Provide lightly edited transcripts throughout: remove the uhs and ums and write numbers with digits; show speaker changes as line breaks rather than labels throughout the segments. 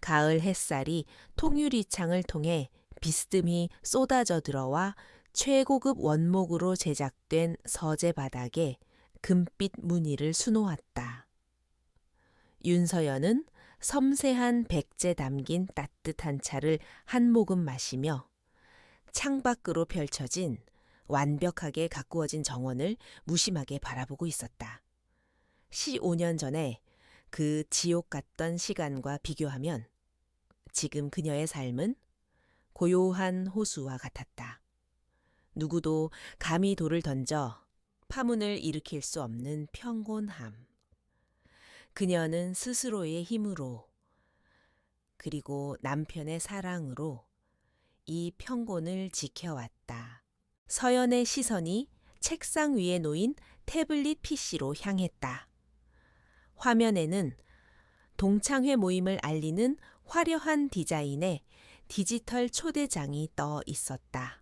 가을 햇살이 통유리창을 통해 비스듬히 쏟아져 들어와 최고급 원목으로 제작된 서재 바닥에 금빛 무늬를 수놓았다. 윤서연은 섬세한 백제 담긴 따뜻한 차를 한 모금 마시며 창밖으로 펼쳐진 완벽하게 가꾸어진 정원을 무심하게 바라보고 있었다. 15년 전에 그 지옥 같던 시간과 비교하면 지금 그녀의 삶은 고요한 호수와 같았다. 누구도 감히 돌을 던져 파문을 일으킬 수 없는 평온함. 그녀는 스스로의 힘으로 그리고 남편의 사랑으로 이 평온을 지켜왔다. 서연의 시선이 책상 위에 놓인 태블릿 PC로 향했다. 화면에는 동창회 모임을 알리는 화려한 디자인의 디지털 초대장이 떠 있었다.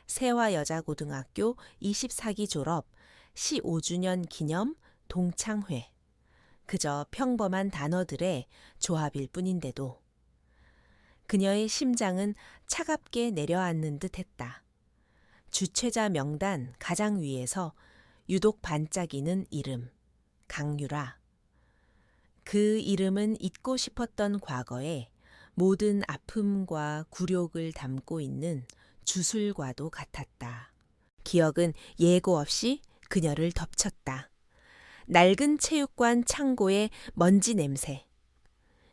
세화여자고등학교 24기 졸업 15주년 기념 동창회. 그저 평범한 단어들의 조합일 뿐인데도 그녀의 심장은 차갑게 내려앉는 듯했다. 주최자 명단 가장 위에서 유독 반짝이는 이름, 강유라. 그 이름은 잊고 싶었던 과거에 모든 아픔과 굴욕을 담고 있는 주술과도 같았다. 기억은 예고 없이 그녀를 덮쳤다. 낡은 체육관 창고의 먼지 냄새,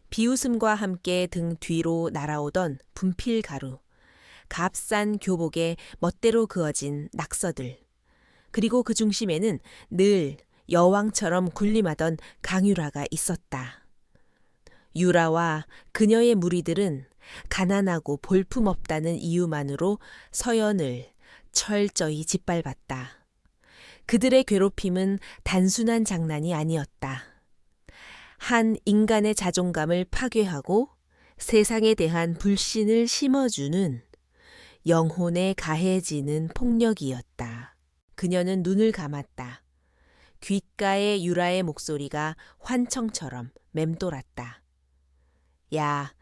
비웃음과 함께 등 뒤로 날아오던 분필 가루, 값싼 교복에 멋대로 그어진 낙서들, 그리고 그 중심에는 늘 여왕처럼 군림하던 강유라가 있었다. 유라와 그녀의 무리들은 가난하고 볼품없다는 이유만으로 서연을 철저히 짓밟았다. 그들의 괴롭힘은 단순한 장난이 아니었다. 한 인간의 자존감을 파괴하고 세상에 대한 불신을 심어주는 영혼에 가해지는 폭력이었다. 그녀는 눈을 감았다. 귓가에 유라의 목소리가 환청처럼 맴돌았다. 야,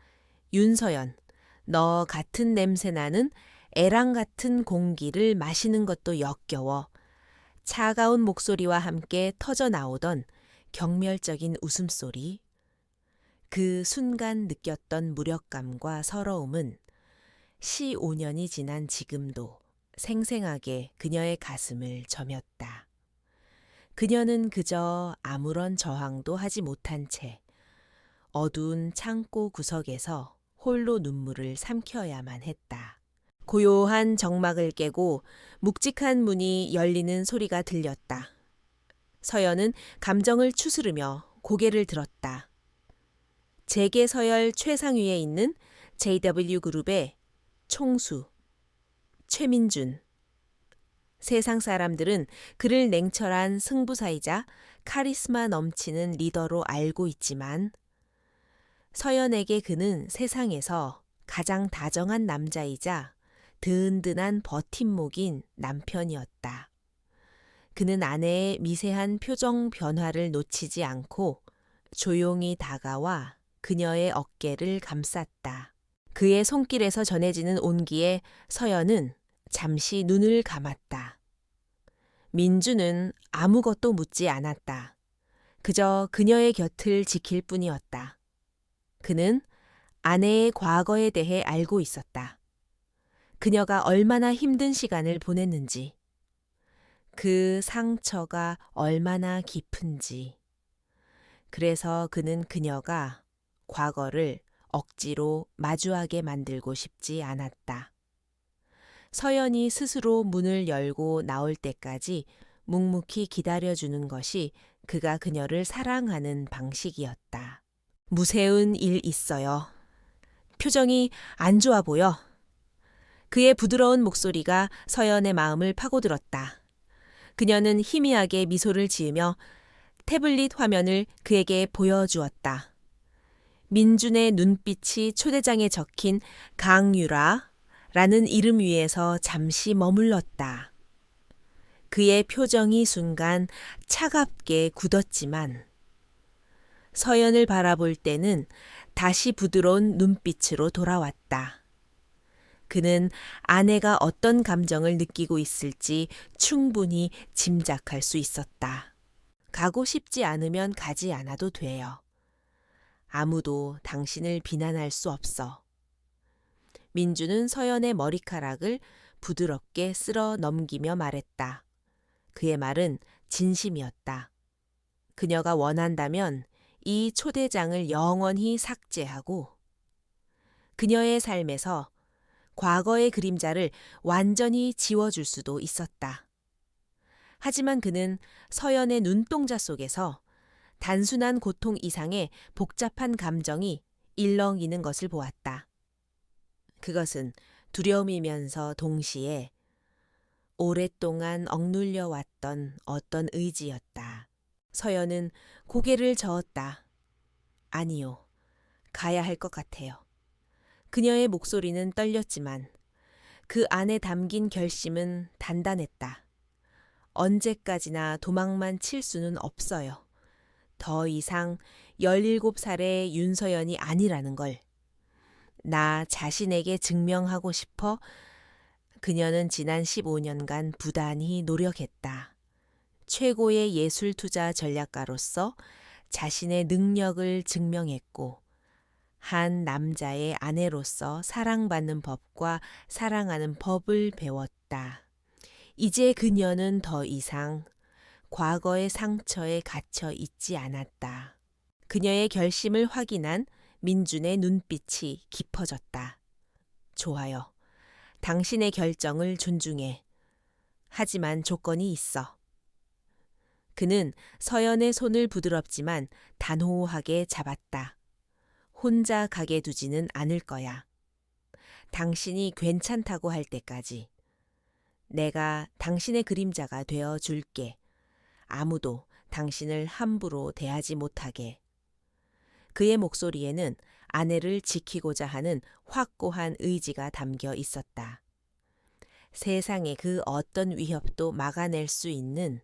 윤서연, 너 같은 냄새나는 애랑 같은 공기를 마시는 것도 역겨워. 차가운 목소리와 함께 터져나오던 경멸적인 웃음소리. 그 순간 느꼈던 무력감과 서러움은 15년이 지난 지금도 생생하게 그녀의 가슴을 저몄다. 그녀는 그저 아무런 저항도 하지 못한 채 어두운 창고 구석에서 홀로 눈물을 삼켜야만 했다. 고요한 정막을 깨고 묵직한 문이 열리는 소리가 들렸다. 서연은 감정을 추스르며 고개를 들었다. 재계 서열 최상위에 있는 JW그룹의 총수, 최민준. 세상 사람들은 그를 냉철한 승부사이자 카리스마 넘치는 리더로 알고 있지만 서연에게 그는 세상에서 가장 다정한 남자이자 든든한 버팀목인 남편이었다. 그는 아내의 미세한 표정 변화를 놓치지 않고 조용히 다가와 그녀의 어깨를 감쌌다. 그의 손길에서 전해지는 온기에 서연은 잠시 눈을 감았다. 민주는 아무것도 묻지 않았다. 그저 그녀의 곁을 지킬 뿐이었다. 그는 아내의 과거에 대해 알고 있었다. 그녀가 얼마나 힘든 시간을 보냈는지, 그 상처가 얼마나 깊은지. 그래서 그는 그녀가 과거를 억지로 마주하게 만들고 싶지 않았다. 서연이 스스로 문을 열고 나올 때까지 묵묵히 기다려주는 것이 그가 그녀를 사랑하는 방식이었다. 무세운 일 있어요. 표정이 안 좋아 보여. 그의 부드러운 목소리가 서연의 마음을 파고들었다. 그녀는 희미하게 미소를 지으며 태블릿 화면을 그에게 보여주었다. 민준의 눈빛이 초대장에 적힌 강유라라는 이름 위에서 잠시 머물렀다. 그의 표정이 순간 차갑게 굳었지만 서연을 바라볼 때는 다시 부드러운 눈빛으로 돌아왔다. 그는 아내가 어떤 감정을 느끼고 있을지 충분히 짐작할 수 있었다. 가고 싶지 않으면 가지 않아도 돼요. 아무도 당신을 비난할 수 없어. 민주는 서연의 머리카락을 부드럽게 쓸어 넘기며 말했다. 그의 말은 진심이었다. 그녀가 원한다면 이 초대장을 영원히 삭제하고 그녀의 삶에서 과거의 그림자를 완전히 지워줄 수도 있었다. 하지만 그는 서연의 눈동자 속에서 단순한 고통 이상의 복잡한 감정이 일렁이는 것을 보았다. 그것은 두려움이면서 동시에 오랫동안 억눌려 왔던 어떤 의지였다. 서연은 고개를 저었다. 아니요, 가야 할 것 같아요. 그녀의 목소리는 떨렸지만 그 안에 담긴 결심은 단단했다. 언제까지나 도망만 칠 수는 없어요. 더 이상 17살의 윤서연이 아니라는 걸 나 자신에게 증명하고 싶어. 그녀는 지난 15년간 부단히 노력했다. 최고의 예술 투자 전략가로서 자신의 능력을 증명했고 한 남자의 아내로서 사랑받는 법과 사랑하는 법을 배웠다. 이제 그녀는 더 이상 과거의 상처에 갇혀 있지 않았다. 그녀의 결심을 확인한 민준의 눈빛이 깊어졌다. 좋아요. 당신의 결정을 존중해. 하지만 조건이 있어. 그는 서연의 손을 부드럽지만 단호하게 잡았다. 혼자 가게 두지는 않을 거야. 당신이 괜찮다고 할 때까지. 내가 당신의 그림자가 되어 줄게. 아무도 당신을 함부로 대하지 못하게. 그의 목소리에는 아내를 지키고자 하는 확고한 의지가 담겨 있었다. 세상의 그 어떤 위협도 막아낼 수 있는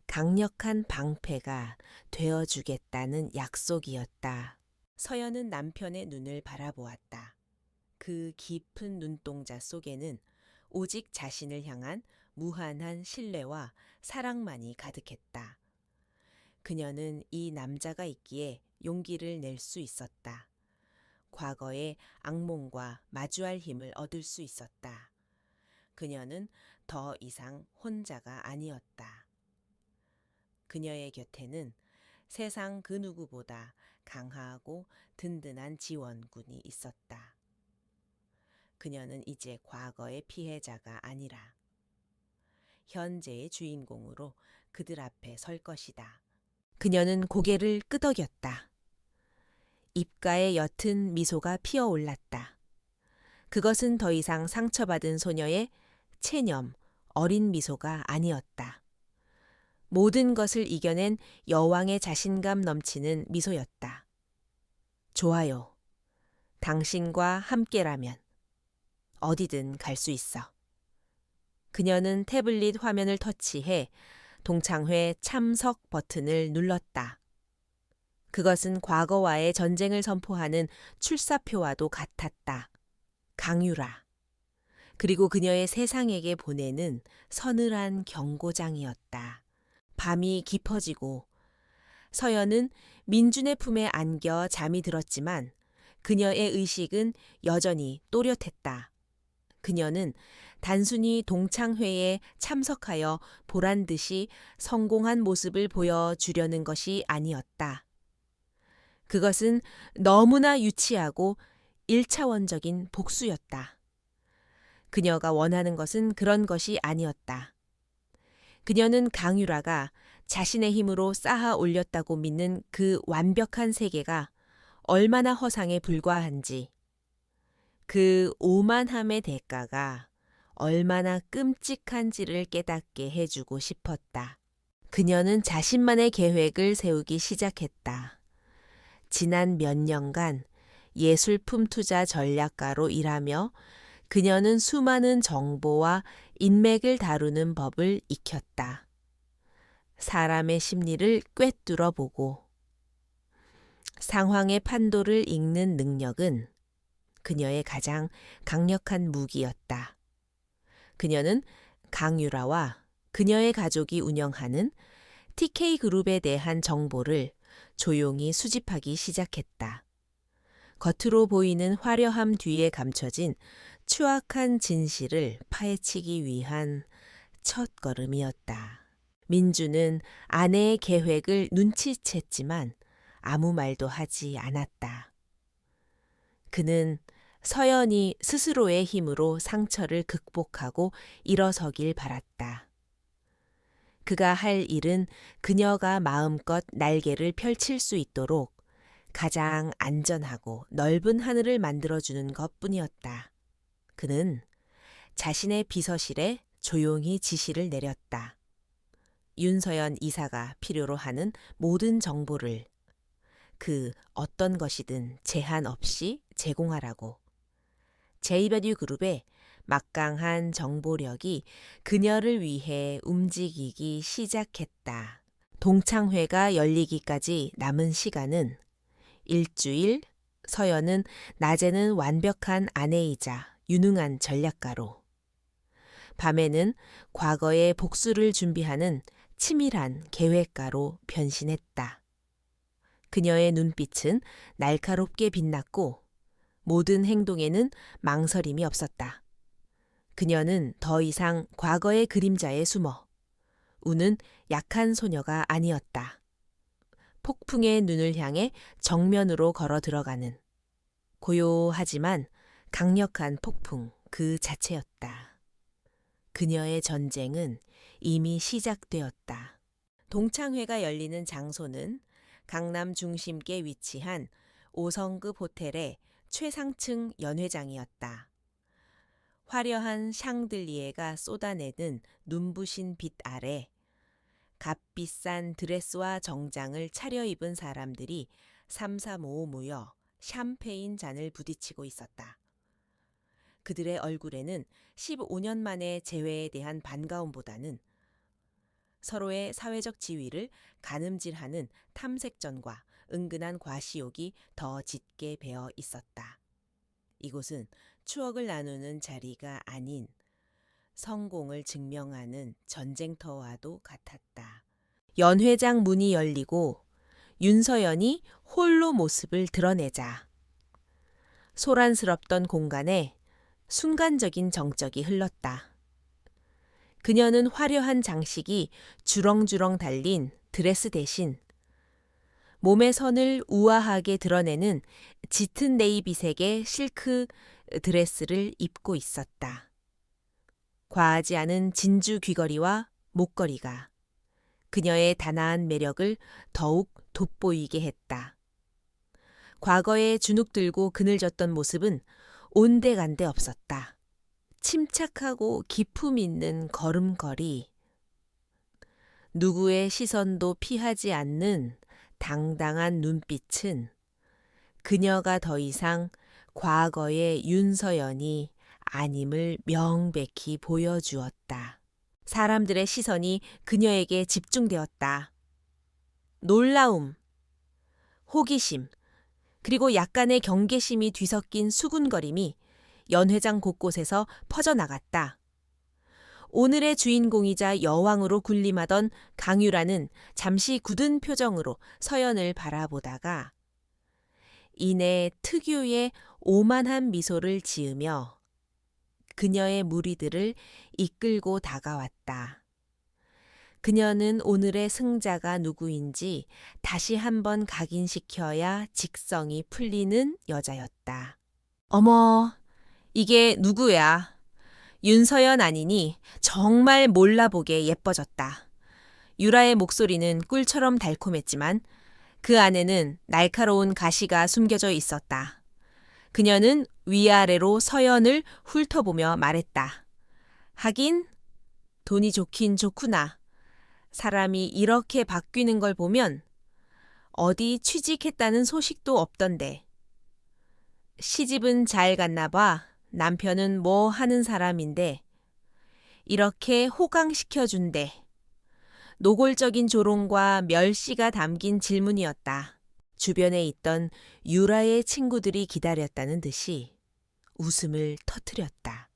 강력한 방패가 되어주겠다는 약속이었다. 서연은 남편의 눈을 바라보았다. 그 깊은 눈동자 속에는 오직 자신을 향한 무한한 신뢰와 사랑만이 가득했다. 그녀는 이 남자가 있기에 용기를 낼 수 있었다. 과거의 악몽과 마주할 힘을 얻을 수 있었다. 그녀는 더 이상 혼자가 아니었다. 그녀의 곁에는 세상 그 누구보다 강하고 든든한 지원군이 있었다. 그녀는 이제 과거의 피해자가 아니라 현재의 주인공으로 그들 앞에 설 것이다. 그녀는 고개를 끄덕였다. 입가에 옅은 미소가 피어올랐다. 그것은 더 이상 상처받은 소녀의 체념, 어린 미소가 아니었다. 모든 것을 이겨낸 여왕의 자신감 넘치는 미소였다. 좋아요. 당신과 함께라면 어디든 갈 수 있어. 그녀는 태블릿 화면을 터치해 동창회 참석 버튼을 눌렀다. 그것은 과거와의 전쟁을 선포하는 출사표와도 같았다. 강유라. 그리고 그녀의 세상에게 보내는 서늘한 경고장이었다. 밤이 깊어지고 서연은 민준의 품에 안겨 잠이 들었지만 그녀의 의식은 여전히 또렷했다. 그녀는 단순히 동창회에 참석하여 보란 듯이 성공한 모습을 보여주려는 것이 아니었다. 그것은 너무나 유치하고 1차원적인 복수였다. 그녀가 원하는 것은 그런 것이 아니었다. 그녀는 강유라가 자신의 힘으로 쌓아 올렸다고 믿는 그 완벽한 세계가 얼마나 허상에 불과한지, 그 오만함의 대가가 얼마나 끔찍한지를 깨닫게 해주고 싶었다. 그녀는 자신만의 계획을 세우기 시작했다. 지난 몇 년간 예술품 투자 전략가로 일하며 그녀는 수많은 정보와 인맥을 다루는 법을 익혔다. 사람의 심리를 꿰뚫어 보고 상황의 판도를 읽는 능력은 그녀의 가장 강력한 무기였다. 그녀는 강유라와 그녀의 가족이 운영하는 TK그룹에 대한 정보를 조용히 수집하기 시작했다. 겉으로 보이는 화려함 뒤에 감춰진 추악한 진실을 파헤치기 위한 첫걸음이었다. 민주는 아내의 계획을 눈치챘지만 아무 말도 하지 않았다. 그는 서연이 스스로의 힘으로 상처를 극복하고 일어서길 바랐다. 그가 할 일은 그녀가 마음껏 날개를 펼칠 수 있도록 가장 안전하고 넓은 하늘을 만들어주는 것뿐이었다. 그는 자신의 비서실에 조용히 지시를 내렸다. 윤서연 이사가 필요로 하는 모든 정보를 그 어떤 것이든 제한 없이 제공하라고. 제이베류 그룹의 막강한 정보력이 그녀를 위해 움직이기 시작했다. 동창회가 열리기까지 남은 시간은 일주일. 서연은 낮에는 완벽한 아내이자 유능한 전략가로, 밤에는 과거의 복수를 준비하는 치밀한 계획가로 변신했다. 그녀의 눈빛은 날카롭게 빛났고 모든 행동에는 망설임이 없었다. 그녀는 더 이상 과거의 그림자에 숨어 우는 약한 소녀가 아니었다. 폭풍의 눈을 향해 정면으로 걸어 들어가는 고요하지만 강력한 폭풍 그 자체였다. 그녀의 전쟁은 이미 시작되었다. 동창회가 열리는 장소는 강남 중심계 위치한 5성급 호텔의 최상층 연회장이었다. 화려한 샹들리에가 쏟아내는 눈부신 빛 아래 값비싼 드레스와 정장을 차려입은 사람들이 삼삼오오 모여 샴페인 잔을 부딪히고 있었다. 그들의 얼굴에는 15년 만의 재회에 대한 반가움보다는 서로의 사회적 지위를 가늠질하는 탐색전과 은근한 과시욕이 더 짙게 배어 있었다. 이곳은 추억을 나누는 자리가 아닌 성공을 증명하는 전쟁터와도 같았다. 연회장 문이 열리고 윤서연이 홀로 모습을 드러내자 소란스럽던 공간에 순간적인 정적이 흘렀다. 그녀는 화려한 장식이 주렁주렁 달린 드레스 대신 몸의 선을 우아하게 드러내는 짙은 네이비색의 실크 드레스를 입고 있었다. 과하지 않은 진주 귀걸이와 목걸이가 그녀의 단아한 매력을 더욱 돋보이게 했다. 과거에 주눅 들고 그늘졌던 모습은 온데간데 없었다. 침착하고 기품 있는 걸음걸이, 누구의 시선도 피하지 않는 당당한 눈빛은 그녀가 더 이상 과거의 윤서연이 아님을 명백히 보여주었다. 사람들의 시선이 그녀에게 집중되었다. 놀라움, 호기심, 그리고 약간의 경계심이 뒤섞인 수군거림이 연회장 곳곳에서 퍼져나갔다. 오늘의 주인공이자 여왕으로 군림하던 강유라는 잠시 굳은 표정으로 서연을 바라보다가 이내 특유의 오만한 미소를 지으며 그녀의 무리들을 이끌고 다가왔다. 그녀는 오늘의 승자가 누구인지 다시 한번 각인시켜야 직성이 풀리는 여자였다. 어머, 이게 누구야? 윤서연 아니니 정말 몰라보게 예뻐졌다. 유라의 목소리는 꿀처럼 달콤했지만 그 안에는 날카로운 가시가 숨겨져 있었다. 그녀는 위아래로 서연을 훑어보며 말했다. 하긴 돈이 좋긴 좋구나. 사람이 이렇게 바뀌는 걸 보면 어디 취직했다는 소식도 없던데. 시집은 잘 갔나 봐. 남편은 뭐 하는 사람인데 이렇게 호강시켜준대. 노골적인 조롱과 멸시가 담긴 질문이었다. 주변에 있던 유라의 친구들이 기다렸다는 듯이 웃음을 터뜨렸다.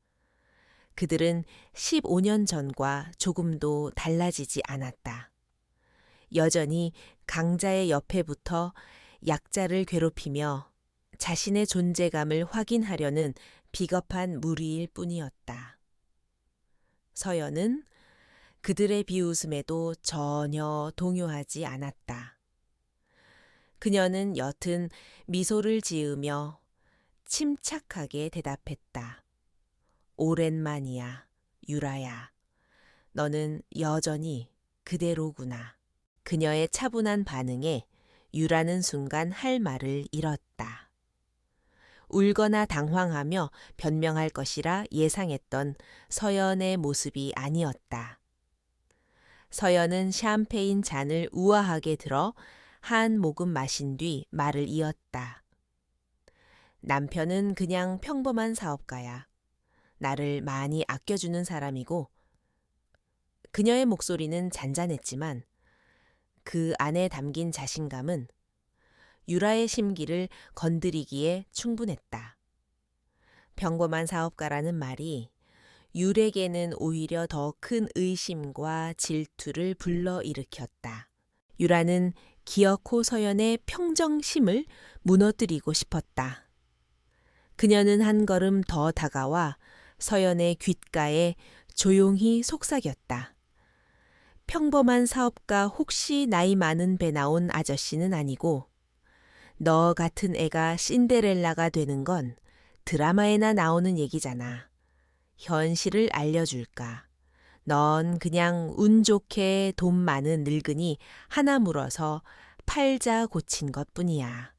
그들은 15년 전과 조금도 달라지지 않았다. 여전히 강자의 옆에 붙어 약자를 괴롭히며 자신의 존재감을 확인하려는 비겁한 무리일 뿐이었다. 서연은 그들의 비웃음에도 전혀 동요하지 않았다. 그녀는 옅은 미소를 지으며 침착하게 대답했다. 오랜만이야, 유라야. 너는 여전히 그대로구나. 그녀의 차분한 반응에 유라는 순간 할 말을 잃었다. 울거나 당황하며 변명할 것이라 예상했던 서연의 모습이 아니었다. 서연은 샴페인 잔을 우아하게 들어 한 모금 마신 뒤 말을 이었다. 남편은 그냥 평범한 사업가야. 나를 많이 아껴주는 사람이고, 그녀의 목소리는 잔잔했지만 그 안에 담긴 자신감은 유라의 심기를 건드리기에 충분했다. 평범한 사업가라는 말이 유에게는 오히려 더 큰 의심과 질투를 불러일으켰다. 유라는 기어코 서연의 평정심을 무너뜨리고 싶었다. 그녀는 한 걸음 더 다가와 서연의 귓가에 조용히 속삭였다. 평범한 사업가 혹시 나이 많은 배 나온 아저씨는 아니고 너 같은 애가 신데렐라가 되는 건 드라마에나 나오는 얘기잖아. 현실을 알려줄까. 넌 그냥 운 좋게 돈 많은 늙은이 하나 물어서 팔자 고친 것뿐이야.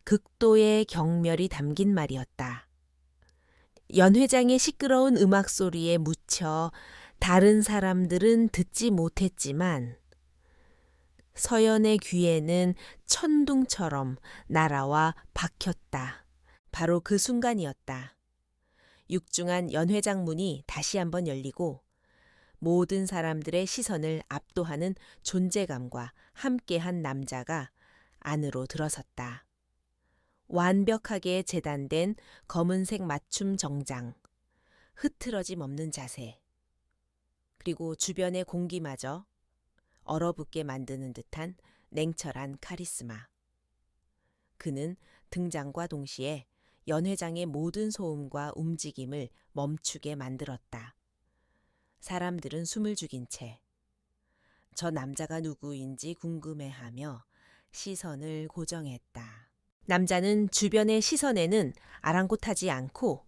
극도의 경멸이 담긴 말이었다. 연 회장의 시끄러운 음악 소리에 묻혀 다른 사람들은 듣지 못했지만 서연의 귀에는 천둥처럼 날아와 박혔다. 바로 그 순간이었다. 육중한 연 회장 문이 다시 한번 열리고 모든 사람들의 시선을 압도하는 존재감과 함께한 남자가 안으로 들어섰다. 완벽하게 재단된 검은색 맞춤 정장, 흐트러짐 없는 자세, 그리고 주변의 공기마저 얼어붙게 만드는 듯한 냉철한 카리스마. 그는 등장과 동시에 연 회장의 모든 소음과 움직임을 멈추게 만들었다. 사람들은 숨을 죽인 채 저 남자가 누구인지 궁금해하며 시선을 고정했다. 남자는 주변의 시선에는 아랑곳하지 않고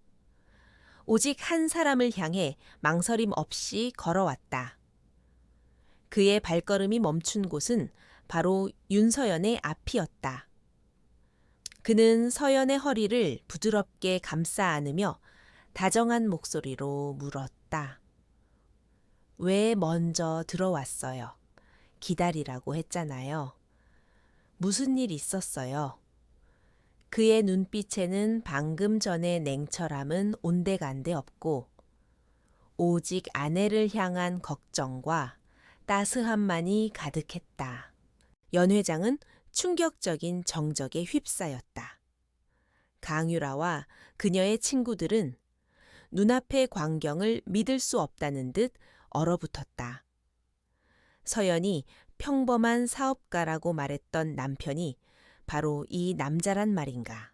오직 한 사람을 향해 망설임 없이 걸어왔다. 그의 발걸음이 멈춘 곳은 바로 윤서연의 앞이었다. 그는 서연의 허리를 부드럽게 감싸 안으며 다정한 목소리로 물었다. 왜 먼저 들어왔어요? 기다리라고 했잖아요. 무슨 일 있었어요? 그의 눈빛에는 방금 전의 냉철함은 온데간데 없고 오직 아내를 향한 걱정과 따스함만이 가득했다. 연 회장은 충격적인 정적에 휩싸였다. 강유라와 그녀의 친구들은 눈앞의 광경을 믿을 수 없다는 듯 얼어붙었다. 서연이 평범한 사업가라고 말했던 남편이 바로 이 남자란 말인가.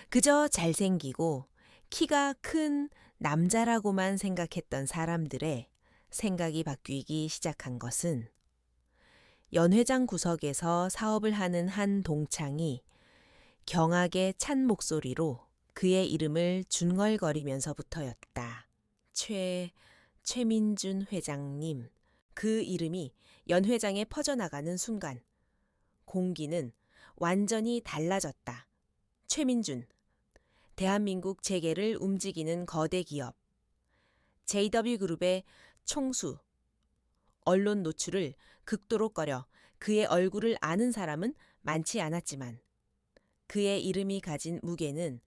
그저 잘생기고 키가 큰 남자라고만 생각했던 사람들의 생각이 바뀌기 시작한 것은 연 회장 구석에서 사업을 하는 한 동창이 경악에 찬 목소리로 그의 이름을 중얼거리면서부터였다. 최민준 회장님. 그 이름이 연 회장에 퍼져나가는 순간 공기는 완전히 달라졌다. 최민준. 대한민국 재계를 움직이는 거대 기업. JW그룹의 총수. 언론 노출을 극도로 꺼려 그의 얼굴을 아는 사람은 많지 않았지만 그의 이름이 가진 무게는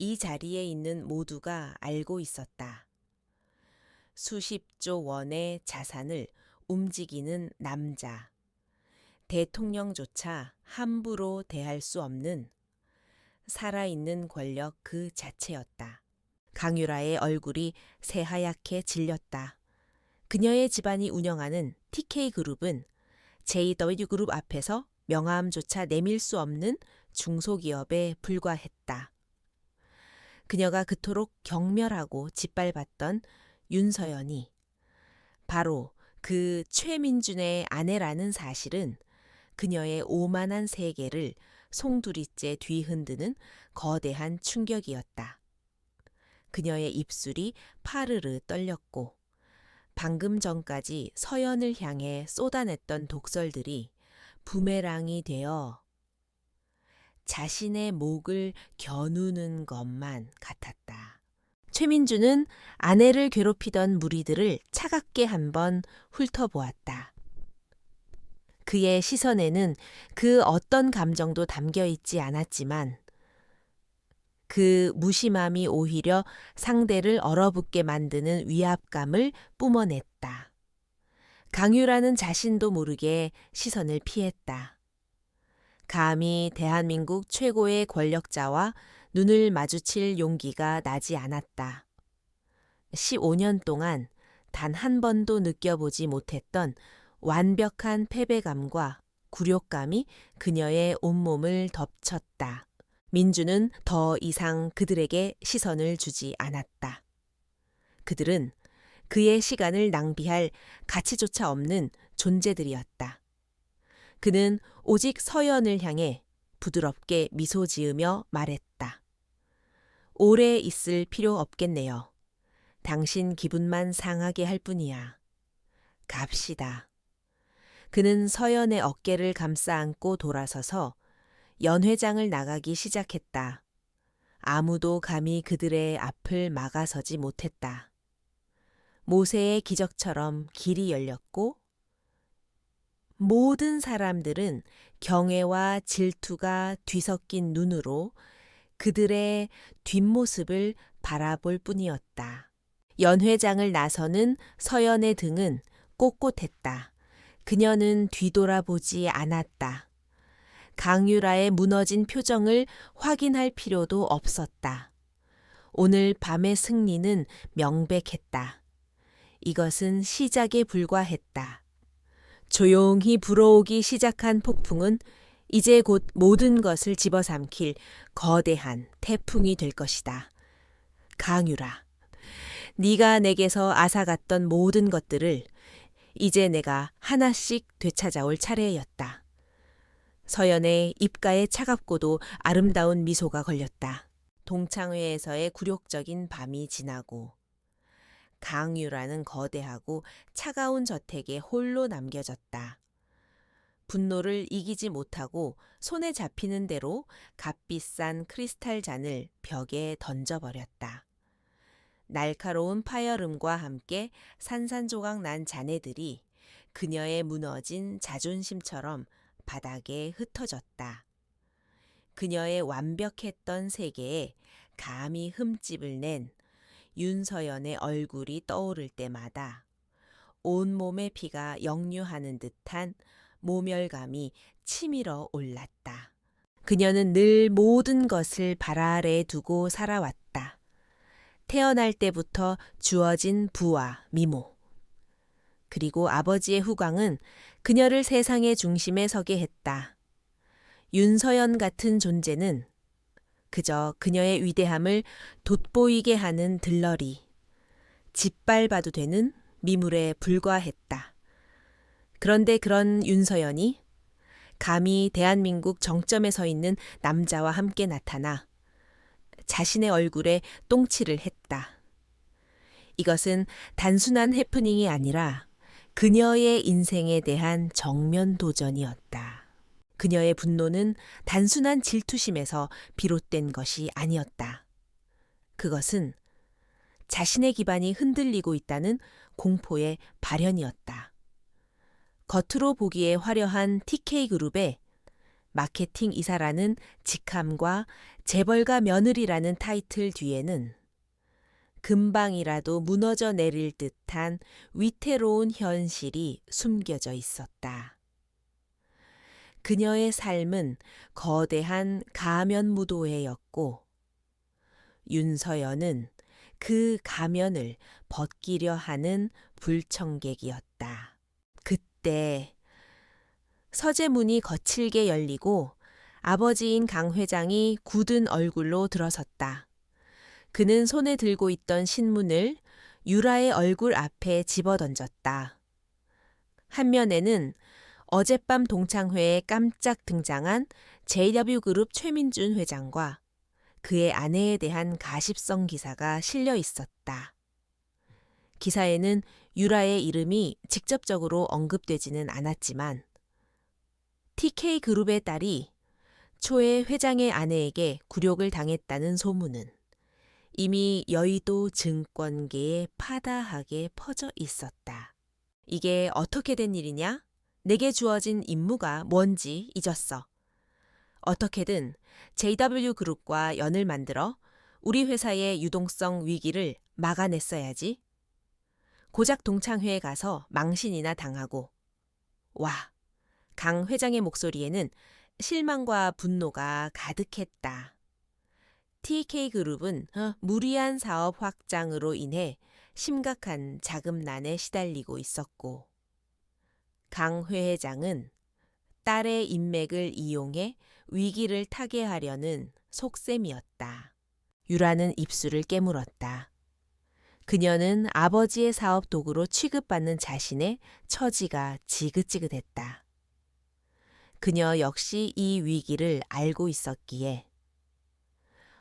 이 자리에 있는 모두가 알고 있었다. 수십조 원의 자산을 움직이는 남자. 대통령조차 함부로 대할 수 없는 살아있는 권력 그 자체였다. 강유라의 얼굴이 새하얗게 질렸다. 그녀의 집안이 운영하는 TK그룹은 JW그룹 앞에서 명함조차 내밀 수 없는 중소기업에 불과했다. 그녀가 그토록 경멸하고 짓밟았던 윤서연이 바로 그 최민준의 아내라는 사실은 그녀의 오만한 세계를 송두리째 뒤흔드는 거대한 충격이었다. 그녀의 입술이 파르르 떨렸고 방금 전까지 서연을 향해 쏟아냈던 독설들이 부메랑이 되어 자신의 목을 겨누는 것만 같았다. 최민주는 아내를 괴롭히던 무리들을 차갑게 한번 훑어보았다. 그의 시선에는 그 어떤 감정도 담겨 있지 않았지만 그 무심함이 오히려 상대를 얼어붙게 만드는 위압감을 뿜어냈다. 강유라는 자신도 모르게 시선을 피했다. 감히 대한민국 최고의 권력자와 눈을 마주칠 용기가 나지 않았다. 15년 동안 단 한 번도 느껴보지 못했던 완벽한 패배감과 굴욕감이 그녀의 온몸을 덮쳤다. 민주는 더 이상 그들에게 시선을 주지 않았다. 그들은 그의 시간을 낭비할 가치조차 없는 존재들이었다. 그는 오직 서연을 향해 부드럽게 미소 지으며 말했다. 오래 있을 필요 없겠네요. 당신 기분만 상하게 할 뿐이야. 갑시다. 그는 서연의 어깨를 감싸 안고 돌아서서 연회장을 나가기 시작했다. 아무도 감히 그들의 앞을 막아서지 못했다. 모세의 기적처럼 길이 열렸고 모든 사람들은 경외와 질투가 뒤섞인 눈으로 그들의 뒷모습을 바라볼 뿐이었다. 연회장을 나서는 서연의 등은 꼿꼿했다. 그녀는 뒤돌아보지 않았다. 강유라의 무너진 표정을 확인할 필요도 없었다. 오늘 밤의 승리는 명백했다. 이것은 시작에 불과했다. 조용히 불어오기 시작한 폭풍은 이제 곧 모든 것을 집어삼킬 거대한 태풍이 될 것이다. 강유라, 네가 내게서 앗아갔던 모든 것들을 이제 내가 하나씩 되찾아올 차례였다. 서연의 입가에 차갑고도 아름다운 미소가 걸렸다. 동창회에서의 굴욕적인 밤이 지나고 강유라는 거대하고 차가운 저택에 홀로 남겨졌다. 분노를 이기지 못하고 손에 잡히는 대로 값비싼 크리스탈 잔을 벽에 던져버렸다. 날카로운 파열음과 함께 산산조각 난 잔해들이 그녀의 무너진 자존심처럼 바닥에 흩어졌다. 그녀의 완벽했던 세계에 감히 흠집을 낸 윤서연의 얼굴이 떠오를 때마다 온몸의 피가 역류하는 듯한 모멸감이 치밀어 올랐다. 그녀는 늘 모든 것을 발 아래 두고 살아왔다. 태어날 때부터 주어진 부와 미모. 그리고 아버지의 후광은 그녀를 세상의 중심에 서게 했다. 윤서연 같은 존재는 그저 그녀의 위대함을 돋보이게 하는 들러리, 짓밟아도 되는 미물에 불과했다. 그런데 그런 윤서연이 감히 대한민국 정점에 서 있는 남자와 함께 나타나 자신의 얼굴에 똥칠을 했다. 이것은 단순한 해프닝이 아니라 그녀의 인생에 대한 정면 도전이었다. 그녀의 분노는 단순한 질투심에서 비롯된 것이 아니었다. 그것은 자신의 기반이 흔들리고 있다는 공포의 발현이었다. 겉으로 보기에 화려한 TK그룹의 마케팅 이사라는 직함과 재벌가 며느리라는 타이틀 뒤에는 금방이라도 무너져 내릴 듯한 위태로운 현실이 숨겨져 있었다. 그녀의 삶은 거대한 가면무도회였고 윤서연은 그 가면을 벗기려 하는 불청객이었다. 그때 서재문이 거칠게 열리고 아버지인 강 회장이 굳은 얼굴로 들어섰다. 그는 손에 들고 있던 신문을 유라의 얼굴 앞에 집어던졌다. 한 면에는 어젯밤 동창회에 깜짝 등장한 JW그룹 최민준 회장과 그의 아내에 대한 가십성 기사가 실려 있었다. 기사에는 유라의 이름이 직접적으로 언급되지는 않았지만 TK그룹의 딸이 초에 회장의 아내에게 굴욕을 당했다는 소문은 이미 여의도 증권계에 파다하게 퍼져 있었다. 이게 어떻게 된 일이냐? 내게 주어진 임무가 뭔지 잊었어. 어떻게든 JW그룹과 연을 만들어 우리 회사의 유동성 위기를 막아냈어야지. 고작 동창회에 가서 망신이나 당하고. 와, 강 회장의 목소리에는 실망과 분노가 가득했다. TK그룹은 무리한 사업 확장으로 인해 심각한 자금난에 시달리고 있었고 강 회장은 딸의 인맥을 이용해 위기를 타개하려는 속셈이었다. 유라는 입술을 깨물었다. 그녀는 아버지의 사업 도구로 취급받는 자신의 처지가 지긋지긋했다. 그녀 역시 이 위기를 알고 있었기에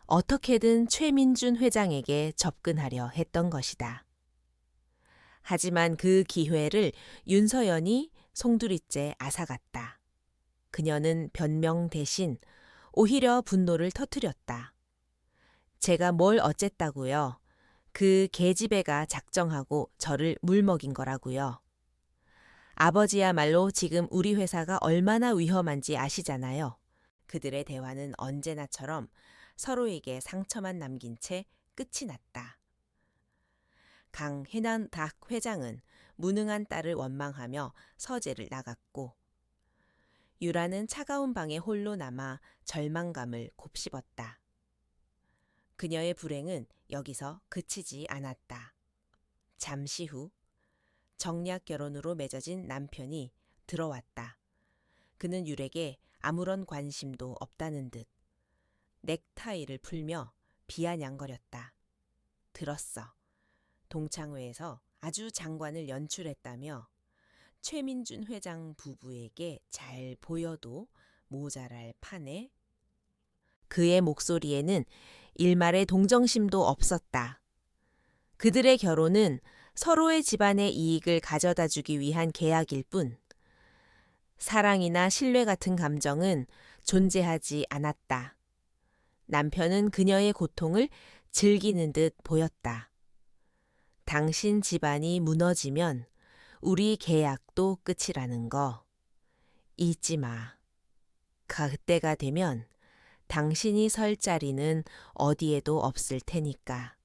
어떻게든 최민준 회장에게 접근하려 했던 것이다. 하지만 그 기회를 윤서연이 송두리째 앗아갔다. 그녀는 변명 대신 오히려 분노를 터뜨렸다. 제가 뭘 어쨌다고요? 그 계집애가 작정하고 저를 물먹인 거라고요. 아버지야말로 지금 우리 회사가 얼마나 위험한지 아시잖아요. 그들의 대화는 언제나처럼 서로에게 상처만 남긴 채 끝이 났다. 강해난 박 회장은 무능한 딸을 원망하며 서재를 나갔고 유라는 차가운 방에 홀로 남아 절망감을 곱씹었다. 그녀의 불행은 여기서 그치지 않았다. 잠시 후 정략 결혼으로 맺어진 남편이 들어왔다. 그는 유에게 아무런 관심도 없다는 듯 넥타이를 풀며 비아냥거렸다. 들었어. 동창회에서 아주 장관을 연출했다며 최민준 회장 부부에게 잘 보여도 모자랄 판에 그의 목소리에는 일말의 동정심도 없었다. 그들의 결혼은 서로의 집안의 이익을 가져다 주기 위한 계약일 뿐 사랑이나 신뢰 같은 감정은 존재하지 않았다. 남편은 그녀의 고통을 즐기는 듯 보였다. 당신 집안이 무너지면 우리 계약도 끝이라는 거 잊지 마. 그때가 되면 당신이 설 자리는 어디에도 없을 테니까.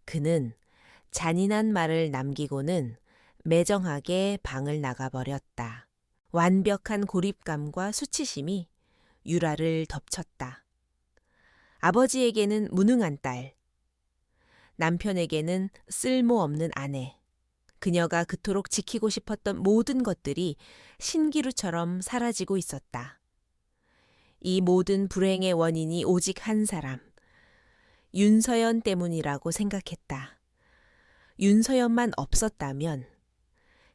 그는 잔인한 말을 남기고는 매정하게 방을 나가버렸다. 완벽한 고립감과 수치심이 유라를 덮쳤다. 아버지에게는 무능한 딸, 남편에게는 쓸모없는 아내, 그녀가 그토록 지키고 싶었던 모든 것들이 신기루처럼 사라지고 있었다. 이 모든 불행의 원인이 오직 한 사람, 윤서연 때문이라고 생각했다. 윤서연만 없었다면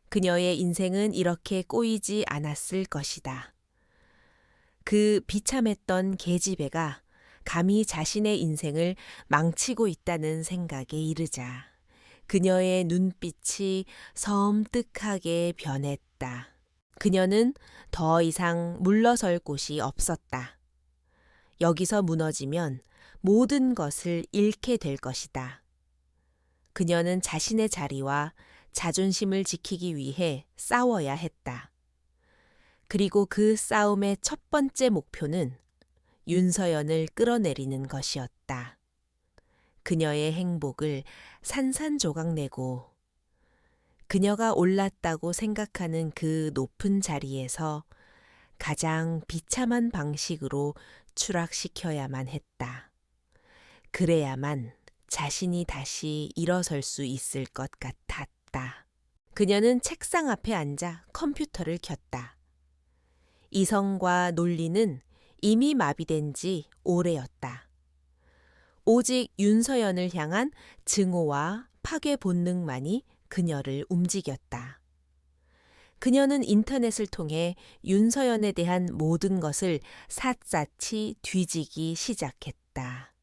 그녀의 인생은 이렇게 꼬이지 않았을 것이다. 그 비참했던 계집애가 감히 자신의 인생을 망치고 있다는 생각에 이르자 그녀의 눈빛이 섬뜩하게 변했다. 그녀는 더 이상 물러설 곳이 없었다. 여기서 무너지면 모든 것을 잃게 될 것이다. 그녀는 자신의 자리와 자존심을 지키기 위해 싸워야 했다. 그리고 그 싸움의 첫 번째 목표는 윤서연을 끌어내리는 것이었다. 그녀의 행복을 산산조각내고 그녀가 올랐다고 생각하는 그 높은 자리에서 가장 비참한 방식으로 추락시켜야만 했다. 그래야만 자신이 다시 일어설 수 있을 것 같았다. 그녀는 책상 앞에 앉아 컴퓨터를 켰다. 이성과 논리는 이미 마비된 지 오래였다. 오직 윤서연을 향한 증오와 파괴 본능만이 그녀를 움직였다. 그녀는 인터넷을 통해 윤서연에 대한 모든 것을 샅샅이 뒤지기 시작했다.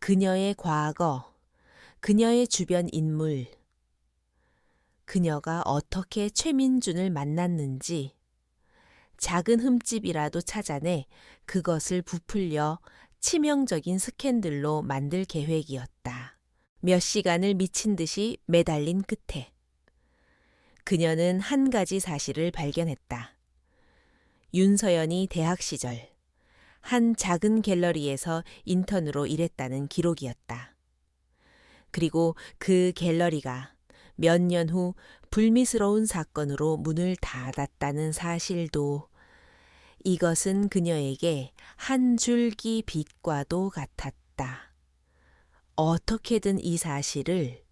그녀의 과거, 그녀의 주변 인물, 그녀가 어떻게 최민준을 만났는지, 작은 흠집이라도 찾아내 그것을 부풀려 치명적인 스캔들로 만들 계획이었다. 몇 시간을 미친 듯이 매달린 끝에 그녀는 한 가지 사실을 발견했다. 윤서연이 대학 시절 한 작은 갤러리에서 인턴으로 일했다는 기록이었다. 그리고 그 갤러리가 몇 년 후 불미스러운 사건으로 문을 닫았다는 사실도 이것은 그녀에게 한 줄기 빛과도 같았다. 어떻게든 이 사실을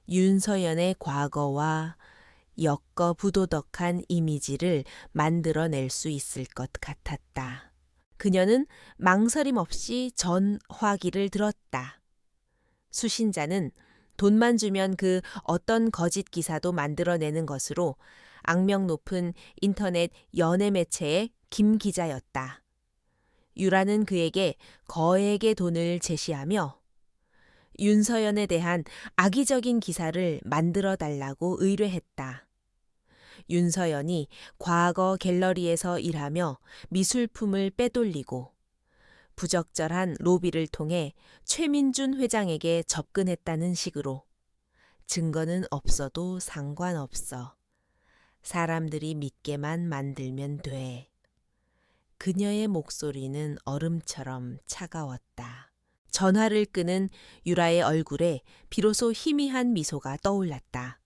윤서연의 과거와 엮어부도덕한 이미지를 만들어낼 수 있을 것 같았다. 그녀는 망설임 없이 전화기를 들었다. 수신자는 돈만 주면 그 어떤 거짓 기사도 만들어내는 것으로 악명 높은 인터넷 연예 매체의 김 기자였다. 유라는 그에게 거액의 돈을 제시하며 윤서연에 대한 악의적인 기사를 만들어 달라고 의뢰했다. 윤서연이 과거 갤러리에서 일하며 미술품을 빼돌리고 부적절한 로비를 통해 최민준 회장에게 접근했다는 식으로 증거는 없어도 상관없어. 사람들이 믿게만 만들면 돼. 그녀의 목소리는 얼음처럼 차가웠다. 전화를 끄는 유라의 얼굴에 비로소 희미한 미소가 떠올랐다.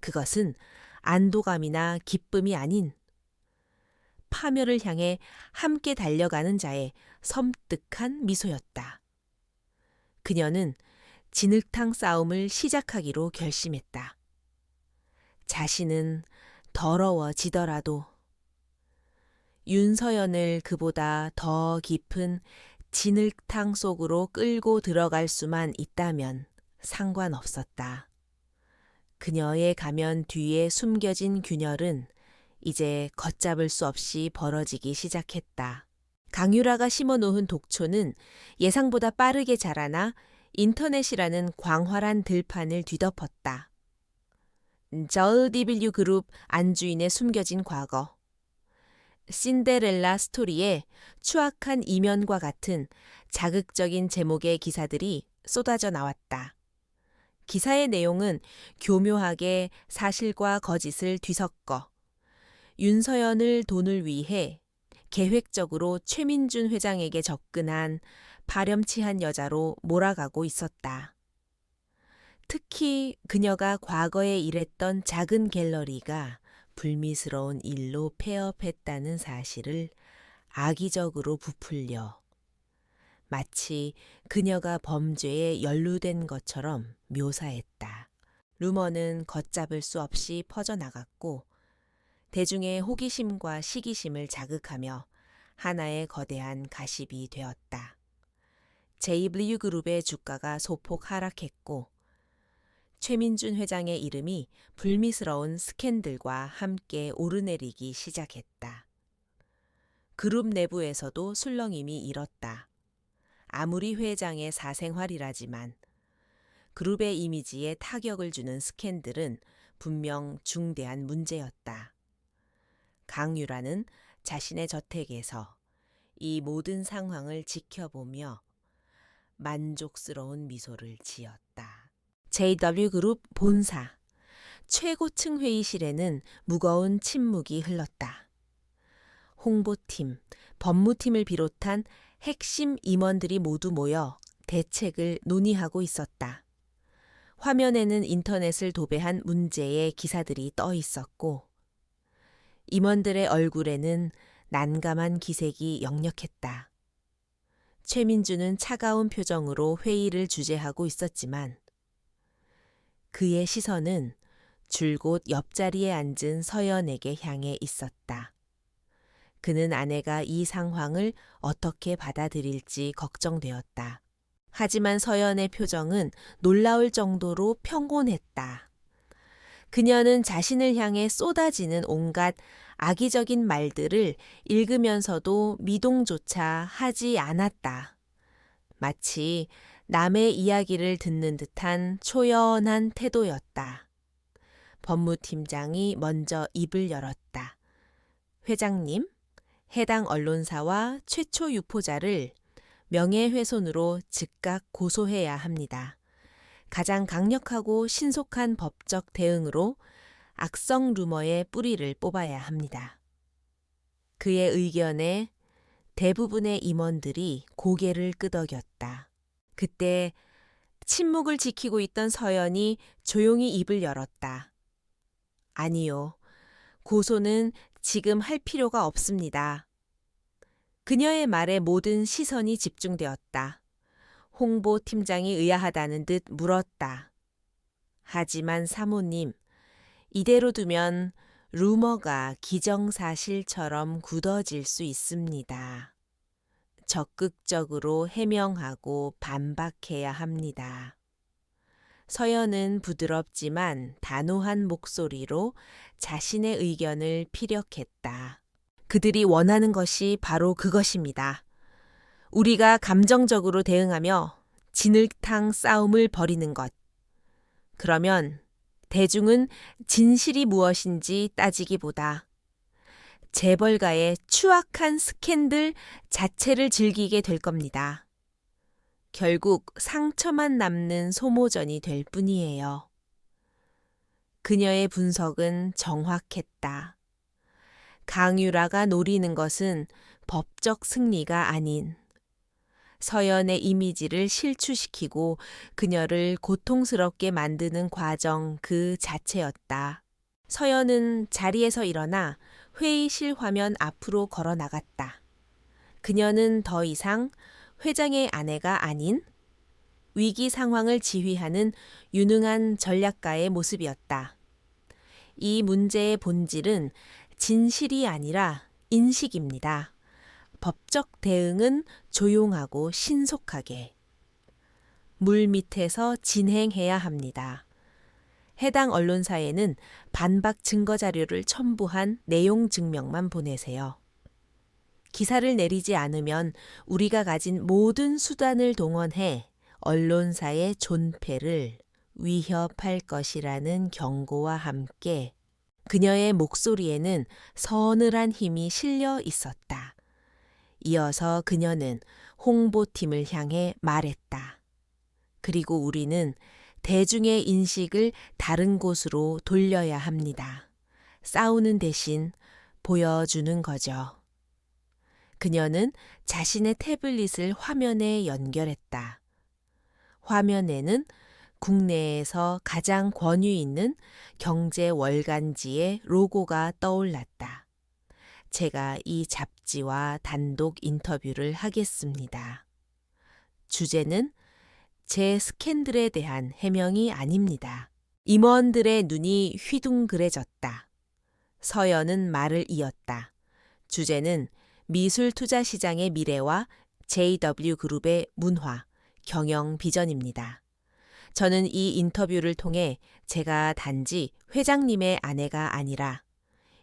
그것은 안도감이나 기쁨이 아닌 파멸을 향해 함께 달려가는 자의 섬뜩한 미소였다. 그녀는 진흙탕 싸움을 시작하기로 결심했다. 자신은 더러워지더라도 윤서연을 그보다 더 깊은 진흙탕 속으로 끌고 들어갈 수만 있다면 상관없었다. 그녀의 가면 뒤에 숨겨진 균열은 이제 걷잡을 수 없이 벌어지기 시작했다. 강유라가 심어놓은 독초는 예상보다 빠르게 자라나 인터넷이라는 광활한 들판을 뒤덮었다. JW 그룹 안주인의 숨겨진 과거, 신데렐라 스토리의 추악한 이면과 같은 자극적인 제목의 기사들이 쏟아져 나왔다. 기사의 내용은 교묘하게 사실과 거짓을 뒤섞어 윤서연을 돈을 위해 계획적으로 최민준 회장에게 접근한 파렴치한 여자로 몰아가고 있었다. 특히 그녀가 과거에 일했던 작은 갤러리가 불미스러운 일로 폐업했다는 사실을 악의적으로 부풀려 마치 그녀가 범죄에 연루된 것처럼 묘사했다. 루머는 걷잡을 수 없이 퍼져나갔고 대중의 호기심과 시기심을 자극하며 하나의 거대한 가십이 되었다. JW 그룹의 주가가 소폭 하락했고 최민준 회장의 이름이 불미스러운 스캔들과 함께 오르내리기 시작했다. 그룹 내부에서도 술렁임이 일었다. 아무리 회장의 사생활이라지만 그룹의 이미지에 타격을 주는 스캔들은 분명 중대한 문제였다. 강유라는 자신의 저택에서 이 모든 상황을 지켜보며 만족스러운 미소를 지었다. JW그룹 본사, 최고층 회의실에는 무거운 침묵이 흘렀다. 홍보팀, 법무팀을 비롯한 핵심 임원들이 모두 모여 대책을 논의하고 있었다. 화면에는 인터넷을 도배한 문제의 기사들이 떠 있었고 임원들의 얼굴에는 난감한 기색이 역력했다. 최민주는 차가운 표정으로 회의를 주재하고 있었지만 그의 시선은 줄곧 옆자리에 앉은 서연에게 향해 있었다. 그는 아내가 이 상황을 어떻게 받아들일지 걱정되었다. 하지만 서연의 표정은 놀라울 정도로 평온했다. 그녀는 자신을 향해 쏟아지는 온갖 악의적인 말들을 읽으면서도 미동조차 하지 않았다. 마치 남의 이야기를 듣는 듯한 초연한 태도였다. 법무팀장이 먼저 입을 열었다. 회장님, 해당 언론사와 최초 유포자를 명예훼손으로 즉각 고소해야 합니다. 가장 강력하고 신속한 법적 대응으로 악성 루머의 뿌리를 뽑아야 합니다. 그의 의견에 대부분의 임원들이 고개를 끄덕였다. 그때 침묵을 지키고 있던 서연이 조용히 입을 열었다. 아니요, 고소는 지금 할 필요가 없습니다. 그녀의 말에 모든 시선이 집중되었다. 홍보팀장이 의아하다는 듯 물었다. 하지만 사모님, 이대로 두면 루머가 기정사실처럼 굳어질 수 있습니다. 적극적으로 해명하고 반박해야 합니다. 서연은 부드럽지만 단호한 목소리로 자신의 의견을 피력했다. 그들이 원하는 것이 바로 그것입니다. 우리가 감정적으로 대응하며 진흙탕 싸움을 벌이는 것. 그러면 대중은 진실이 무엇인지 따지기보다 재벌가의 추악한 스캔들 자체를 즐기게 될 겁니다. 결국 상처만 남는 소모전이 될 뿐이에요. 그녀의 분석은 정확했다. 강유라가 노리는 것은 법적 승리가 아닌 서연의 이미지를 실추시키고 그녀를 고통스럽게 만드는 과정 그 자체였다. 서연은 자리에서 일어나 회의실 화면 앞으로 걸어 나갔다. 그녀는 더 이상 회장의 아내가 아닌 위기 상황을 지휘하는 유능한 전략가의 모습이었다. 이 문제의 본질은 진실이 아니라 인식입니다. 법적 대응은 조용하고 신속하게 물 밑에서 진행해야 합니다. 해당 언론사에는 반박 증거 자료를 첨부한 내용 증명만 보내세요. 기사를 내리지 않으면 우리가 가진 모든 수단을 동원해 언론사의 존폐를 위협할 것이라는 경고와 함께 그녀의 목소리에는 서늘한 힘이 실려 있었다. 이어서 그녀는 홍보팀을 향해 말했다. 그리고 우리는 대중의 인식을 다른 곳으로 돌려야 합니다. 싸우는 대신 보여주는 거죠. 그녀는 자신의 태블릿을 화면에 연결했다. 화면에는 국내에서 가장 권위 있는 경제 월간지의 로고가 떠올랐다. 제가 이 잡지와 단독 인터뷰를 하겠습니다. 주제는 제 스캔들에 대한 해명이 아닙니다. 임원들의 눈이 휘둥그레졌다. 서연은 말을 이었다. 주제는 미술 투자 시장의 미래와 JW그룹의 문화, 경영 비전입니다. 저는 이 인터뷰를 통해 제가 단지 회장님의 아내가 아니라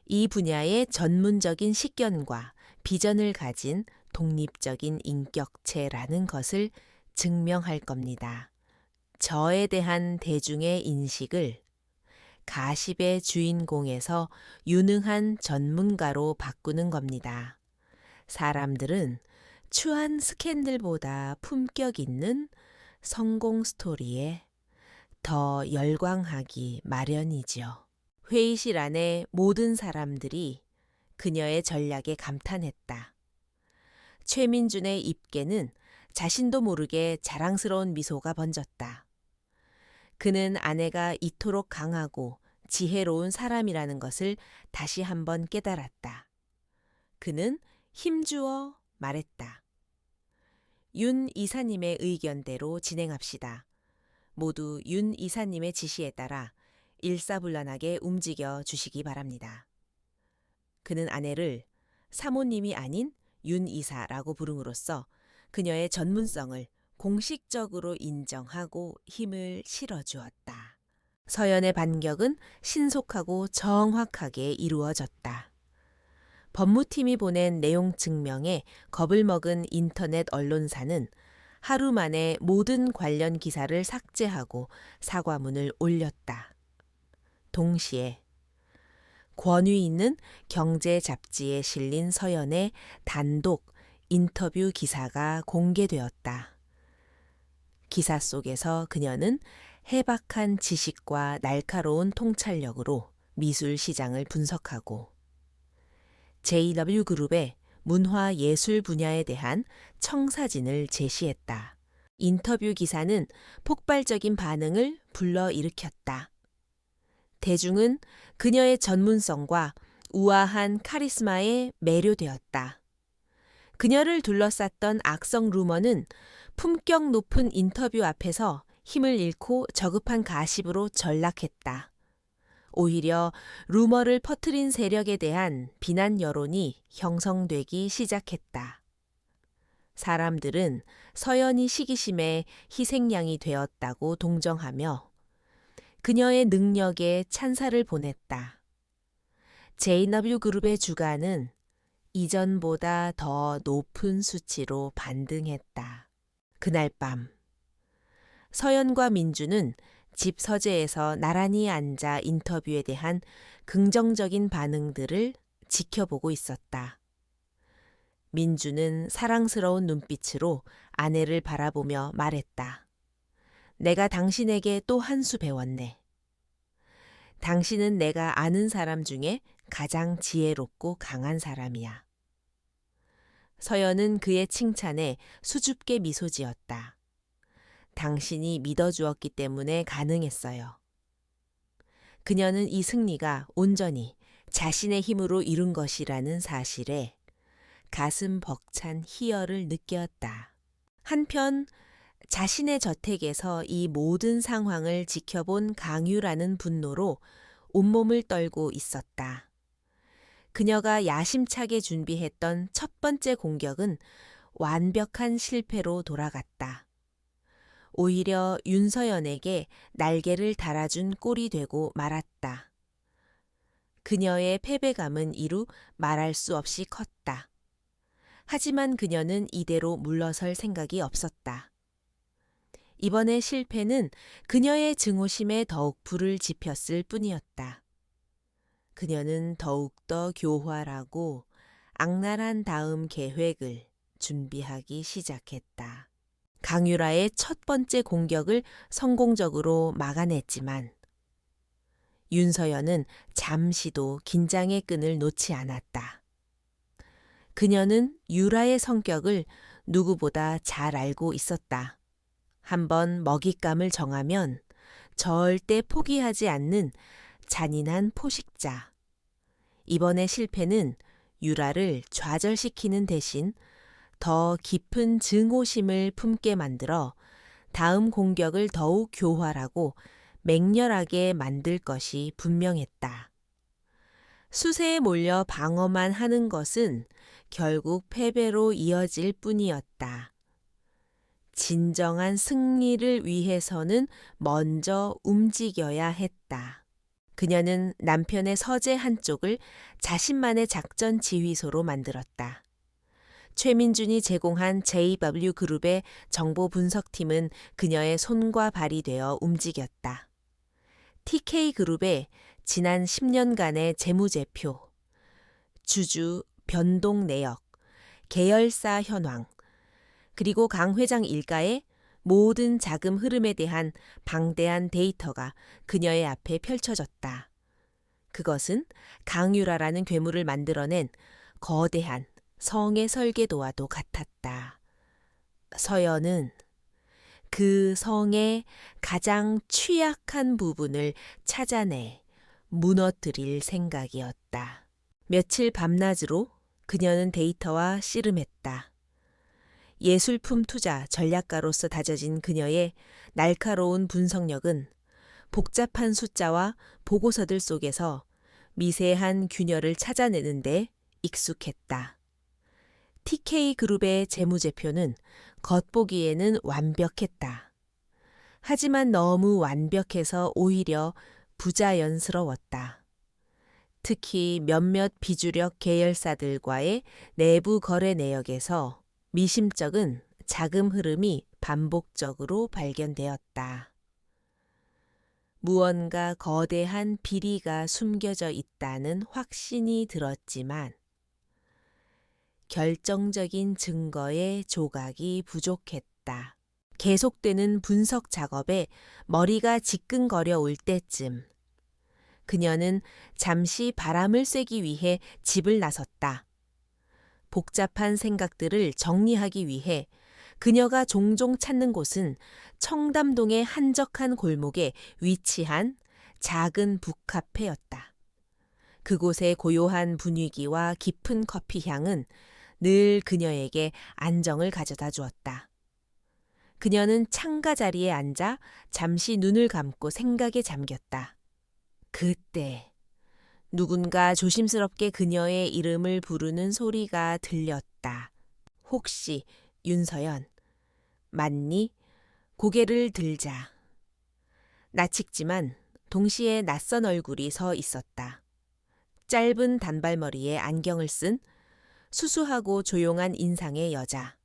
이 분야의 전문적인 식견과 비전을 가진 독립적인 인격체라는 것을 증명할 겁니다. 저에 대한 대중의 인식을 가십의 주인공에서 유능한 전문가로 바꾸는 겁니다. 사람들은 추한 스캔들보다 품격 있는 성공 스토리에 더 열광하기 마련이지요. 회의실 안에 모든 사람들이 그녀의 전략에 감탄했다. 최민준의 입계는 자신도 모르게 자랑스러운 미소가 번졌다. 그는 아내가 이토록 강하고 지혜로운 사람이라는 것을 다시 한번 깨달았다. 그는 힘주어 말했다. 윤 이사님의 의견대로 진행합시다. 모두 윤 이사님의 지시에 따라 일사불란하게 움직여 주시기 바랍니다. 그는 아내를 사모님이 아닌 윤 이사라고 부름으로써 그녀의 전문성을 공식적으로 인정하고 힘을 실어주었다. 서연의 반격은 신속하고 정확하게 이루어졌다. 법무팀이 보낸 내용 증명에 겁을 먹은 인터넷 언론사는 하루 만에 모든 관련 기사를 삭제하고 사과문을 올렸다. 동시에 권위 있는 경제 잡지에 실린 서연의 단독 인터뷰 기사가 공개되었다. 기사 속에서 그녀는 해박한 지식과 날카로운 통찰력으로 미술 시장을 분석하고 JW그룹의 문화예술 분야에 대한 청사진을 제시했다. 인터뷰 기사는 폭발적인 반응을 불러일으켰다. 대중은 그녀의 전문성과 우아한 카리스마에 매료되었다. 그녀를 둘러쌌던 악성 루머는 품격 높은 인터뷰 앞에서 힘을 잃고 저급한 가십으로 전락했다. 오히려 루머를 퍼뜨린 세력에 대한 비난 여론이 형성되기 시작했다. 사람들은 서연이 시기심에 희생양이 되었다고 동정하며 그녀의 능력에 찬사를 보냈다. JW그룹의 주가는 이전보다 더 높은 수치로 반등했다. 그날 밤 서연과 민주는 집 서재에서 나란히 앉아 인터뷰에 대한 긍정적인 반응들을 지켜보고 있었다. 민주는 사랑스러운 눈빛으로 아내를 바라보며 말했다. 내가 당신에게 또 한 수 배웠네. 당신은 내가 아는 사람 중에 가장 지혜롭고 강한 사람이야. 서연은 그의 칭찬에 수줍게 미소 지었다. 당신이 믿어주었기 때문에 가능했어요. 그녀는 이 승리가 온전히 자신의 힘으로 이룬 것이라는 사실에 가슴 벅찬 희열을 느꼈다. 한편 자신의 저택에서 이 모든 상황을 지켜본 강유라는 분노로 온몸을 떨고 있었다. 그녀가 야심차게 준비했던 첫 번째 공격은 완벽한 실패로 돌아갔다. 오히려 윤서연에게 날개를 달아준 꼴이 되고 말았다. 그녀의 패배감은 이루 말할 수 없이 컸다. 하지만 그녀는 이대로 물러설 생각이 없었다. 이번의 실패는 그녀의 증오심에 더욱 불을 지폈을 뿐이었다. 그녀는 더욱더 교활하고 악랄한 다음 계획을 준비하기 시작했다. 강유라의 첫 번째 공격을 성공적으로 막아냈지만 윤서연은 잠시도 긴장의 끈을 놓지 않았다. 그녀는 유라의 성격을 누구보다 잘 알고 있었다. 한번 먹잇감을 정하면 절대 포기하지 않는 잔인한 포식자. 이번의 실패는 유라를 좌절시키는 대신 더 깊은 증오심을 품게 만들어 다음 공격을 더욱 교활하고 맹렬하게 만들 것이 분명했다. 수세에 몰려 방어만 하는 것은 결국 패배로 이어질 뿐이었다. 진정한 승리를 위해서는 먼저 움직여야 했다. 그녀는 남편의 서재 한쪽을 자신만의 작전 지휘소로 만들었다. 최민준이 제공한 JW그룹의 정보 분석팀은 그녀의 손과 발이 되어 움직였다. TK그룹의 지난 10년간의 재무제표, 주주 변동 내역, 계열사 현황, 그리고 강 회장 일가의 모든 자금 흐름에 대한 방대한 데이터가 그녀의 앞에 펼쳐졌다. 그것은 강유라라는 괴물을 만들어낸 거대한 성의 설계도와도 같았다. 서연은 그 성의 가장 취약한 부분을 찾아내 무너뜨릴 생각이었다. 며칠 밤낮으로 그녀는 데이터와 씨름했다. 예술품 투자 전략가로서 다져진 그녀의 날카로운 분석력은 복잡한 숫자와 보고서들 속에서 미세한 균열을 찾아내는데 익숙했다. TK그룹의 재무제표는 겉보기에는 완벽했다. 하지만 너무 완벽해서 오히려 부자연스러웠다. 특히 몇몇 비주력 계열사들과의 내부 거래 내역에서 미심쩍은 자금 흐름이 반복적으로 발견되었다. 무언가 거대한 비리가 숨겨져 있다는 확신이 들었지만 결정적인 증거의 조각이 부족했다. 계속되는 분석 작업에 머리가 지끈거려 올 때쯤 그녀는 잠시 바람을 쐬기 위해 집을 나섰다. 복잡한 생각들을 정리하기 위해 그녀가 종종 찾는 곳은 청담동의 한적한 골목에 위치한 작은 북카페였다. 그곳의 고요한 분위기와 깊은 커피 향은 늘 그녀에게 안정을 가져다 주었다. 그녀는 창가 자리에 앉아 잠시 눈을 감고 생각에 잠겼다. 그때 누군가 조심스럽게 그녀의 이름을 부르는 소리가 들렸다. 혹시 윤서연, 맞니? 고개를 들자. 나칙지만 동시에 낯선 얼굴이 서 있었다. 짧은 단발머리에 안경을 쓴 수수하고 조용한 인상의 여자.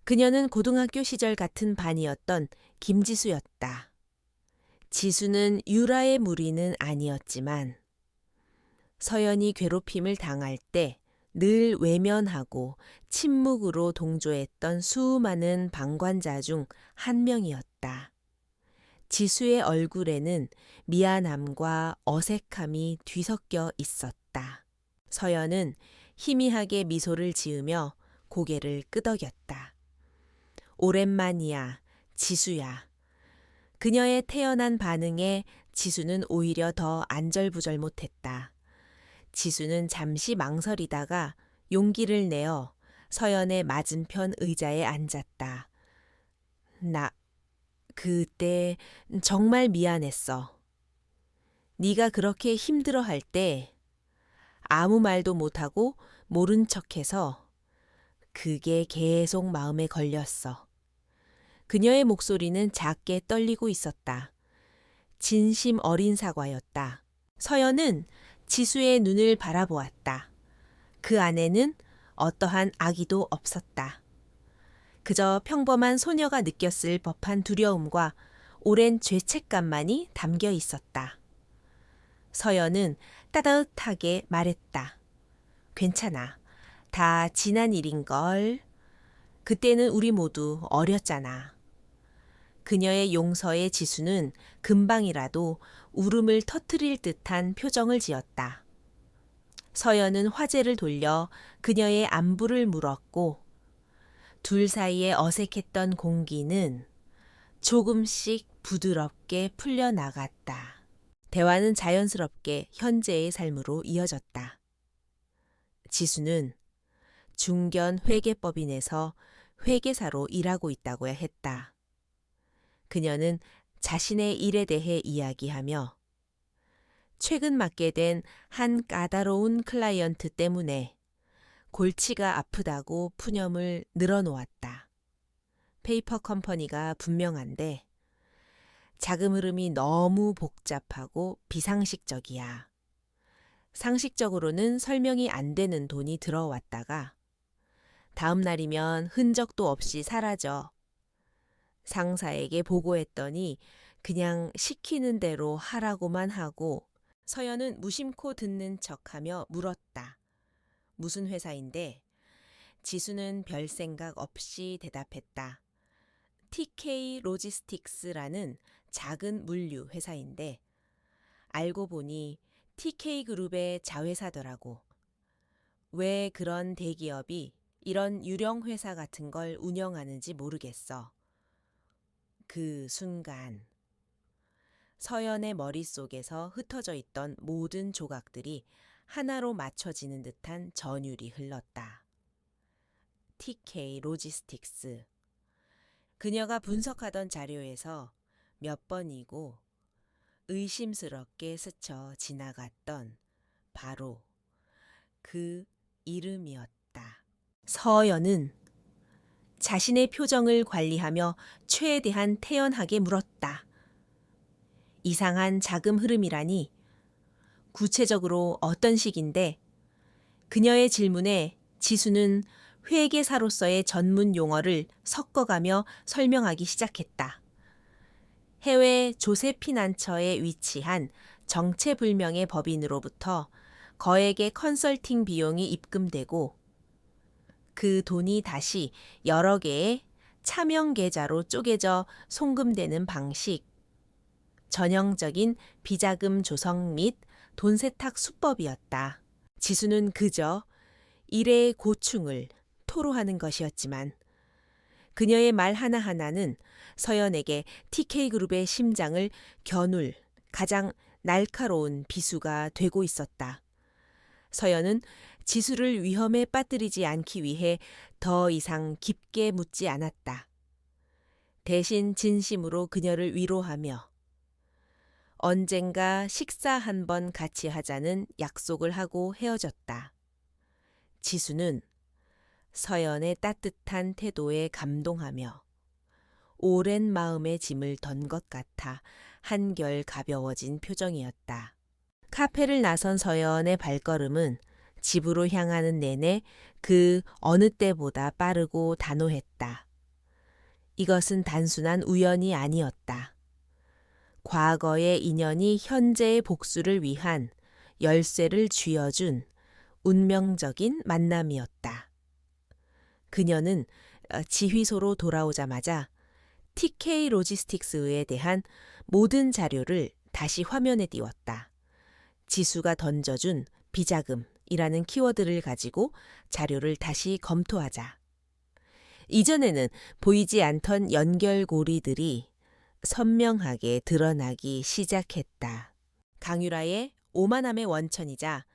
그녀는 고등학교 시절 같은 반이었던 김지수였다. 지수는 유라의 무리는 아니었지만 서연이 괴롭힘을 당할 때 늘 외면하고 침묵으로 동조했던 수많은 방관자 중 한 명이었다. 지수의 얼굴에는 미안함과 어색함이 뒤섞여 있었다. 서연은 희미하게 미소를 지으며 고개를 끄덕였다. 오랜만이야, 지수야. 그녀의 태연한 반응에 지수는 오히려 더 안절부절 못했다. 지수는 잠시 망설이다가 용기를 내어 서연의 맞은편 의자에 앉았다. 그때 정말 미안했어. 네가 그렇게 힘들어할 때 아무 말도 못하고 모른 척해서 그게 계속 마음에 걸렸어. 그녀의 목소리는 작게 떨리고 있었다. 진심 어린 사과였다. 서연은 지수의 눈을 바라보았다. 그 안에는 어떠한 악의도 없었다. 그저 평범한 소녀가 느꼈을 법한 두려움과 오랜 죄책감만이 담겨 있었다. 서연은 따뜻하게 말했다. 괜찮아. 다 지난 일인걸. 그때는 우리 모두 어렸잖아. 그녀의 용서에 지수는 금방이라도 울음을 터뜨릴 듯한 표정을 지었다. 서연은 화제를 돌려 그녀의 안부를 물었고 둘 사이에 어색했던 공기는 조금씩 부드럽게 풀려나갔다. 대화는 자연스럽게 현재의 삶으로 이어졌다. 지수는 중견 회계법인에서 회계사로 일하고 있다고 했다. 그녀는 자신의 일에 대해 이야기하며 최근 맡게 된 한 까다로운 클라이언트 때문에 골치가 아프다고 푸념을 늘어놓았다. 페이퍼 컴퍼니가 분명한데 자금 흐름이 너무 복잡하고 비상식적이야. 상식적으로는 설명이 안 되는 돈이 들어왔다가 다음 날이면 흔적도 없이 사라져. 상사에게 보고했더니 그냥 시키는 대로 하라고만 하고 서연은 무심코 듣는 척하며 물었다. 무슨 회사인데? 지수는 별 생각 없이 대답했다. TK 로지스틱스라는 작은 물류 회사인데 알고 보니 TK그룹의 자회사더라고. 왜 그런 대기업이 이런 유령 회사 같은 걸 운영하는지 모르겠어. 그 순간 서연의 머릿속에서 흩어져 있던 모든 조각들이 하나로 맞춰지는 듯한 전율이 흘렀다. TK 로지스틱스. 그녀가 분석하던 자료에서 몇 번이고 의심스럽게 스쳐 지나갔던 바로 그 이름이었다. 서연은 자신의 표정을 관리하며 최대한 태연하게 물었다. 이상한 자금 흐름이라니 구체적으로 어떤 식인데? 그녀의 질문에 지수는 회계사로서의 전문 용어를 섞어가며 설명하기 시작했다. 해외 조세피난처에 위치한 정체불명의 법인으로부터 거액의 컨설팅 비용이 입금되고 그 돈이 다시 여러 개의 차명 계좌로 쪼개져 송금되는 방식, 전형적인 비자금 조성 및 돈 세탁 수법이었다. 지수는 그저 일의 고충을 토로하는 것이었지만 그녀의 말 하나하나는 서연에게 TK그룹의 심장을 겨눌 가장 날카로운 비수가 되고 있었다. 서연은 지수를 위험에 빠뜨리지 않기 위해 더 이상 깊게 묻지 않았다. 대신 진심으로 그녀를 위로하며 언젠가 식사 한번 같이 하자는 약속을 하고 헤어졌다. 지수는 서연의 따뜻한 태도에 감동하며 오랜 마음의 짐을 던 것 같아 한결 가벼워진 표정이었다. 카페를 나선 서연의 발걸음은 집으로 향하는 내내 그 어느 때보다 빠르고 단호했다. 이것은 단순한 우연이 아니었다. 과거의 인연이 현재의 복수를 위한 열쇠를 쥐어준 운명적인 만남이었다. 그녀는 지휘소로 돌아오자마자 TK 로지스틱스에 대한 모든 자료를 다시 화면에 띄웠다. 지수가 던져준 비자금이라는 키워드를 가지고 자료를 다시 검토하자. 이전에는 보이지 않던 연결고리들이 선명하게 드러나기 시작했다. 강유라의 오만함의 원천이자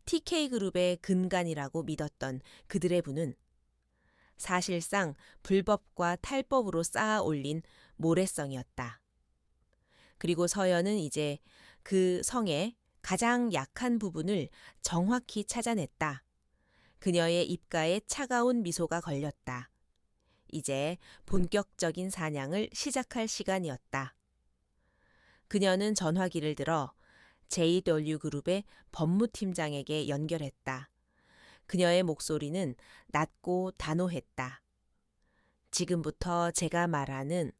TK그룹의 근간이라고 믿었던 그들의 부는 사실상 불법과 탈법으로 쌓아 올린 모래성이었다. 그리고 서연은 이제 그 성의 가장 약한 부분을 정확히 찾아냈다. 그녀의 입가에 차가운 미소가 걸렸다. 이제 본격적인 사냥을 시작할 시간이었다. 그녀는 전화기를 들어 JW그룹의 법무팀장에게 연결했다. 그녀의 목소리는 낮고 단호했다. 지금부터 제가 말하는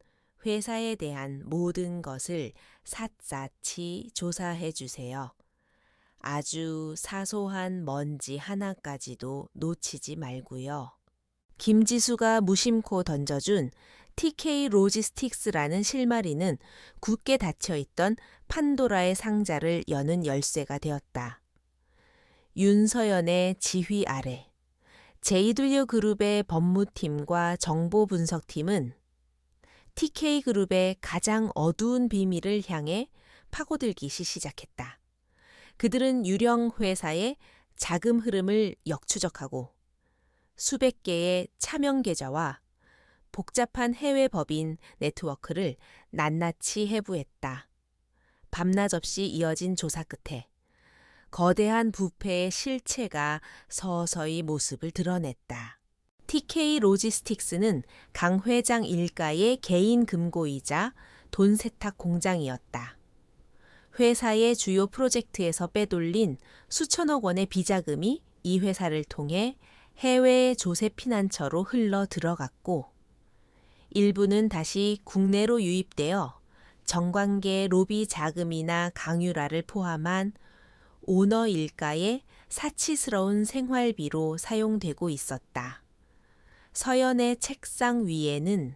회사에 대한 모든 것을 샅샅이 조사해 주세요. 아주 사소한 먼지 하나까지도 놓치지 말고요. 김지수가 무심코 던져준 TK 로지스틱스라는 실마리는 굳게 닫혀있던 판도라의 상자를 여는 열쇠가 되었다. 윤서연의 지휘 아래 JW그룹의 법무팀과 정보분석팀은 TK그룹의 가장 어두운 비밀을 향해 파고들기 시작했다. 그들은 유령 회사의 자금 흐름을 역추적하고 수백 개의 차명 계좌와 복잡한 해외 법인 네트워크를 낱낱이 해부했다. 밤낮 없이 이어진 조사 끝에 거대한 부패의 실체가 서서히 모습을 드러냈다. TK 로지스틱스는 강 회장 일가의 개인 금고이자 돈 세탁 공장이었다. 회사의 주요 프로젝트에서 빼돌린 수천억 원의 비자금이 이 회사를 통해 해외 조세피난처로 흘러 들어갔고 일부는 다시 국내로 유입되어 정관계 로비 자금이나 강유라를 포함한 오너 일가의 사치스러운 생활비로 사용되고 있었다. 서연의 책상 위에는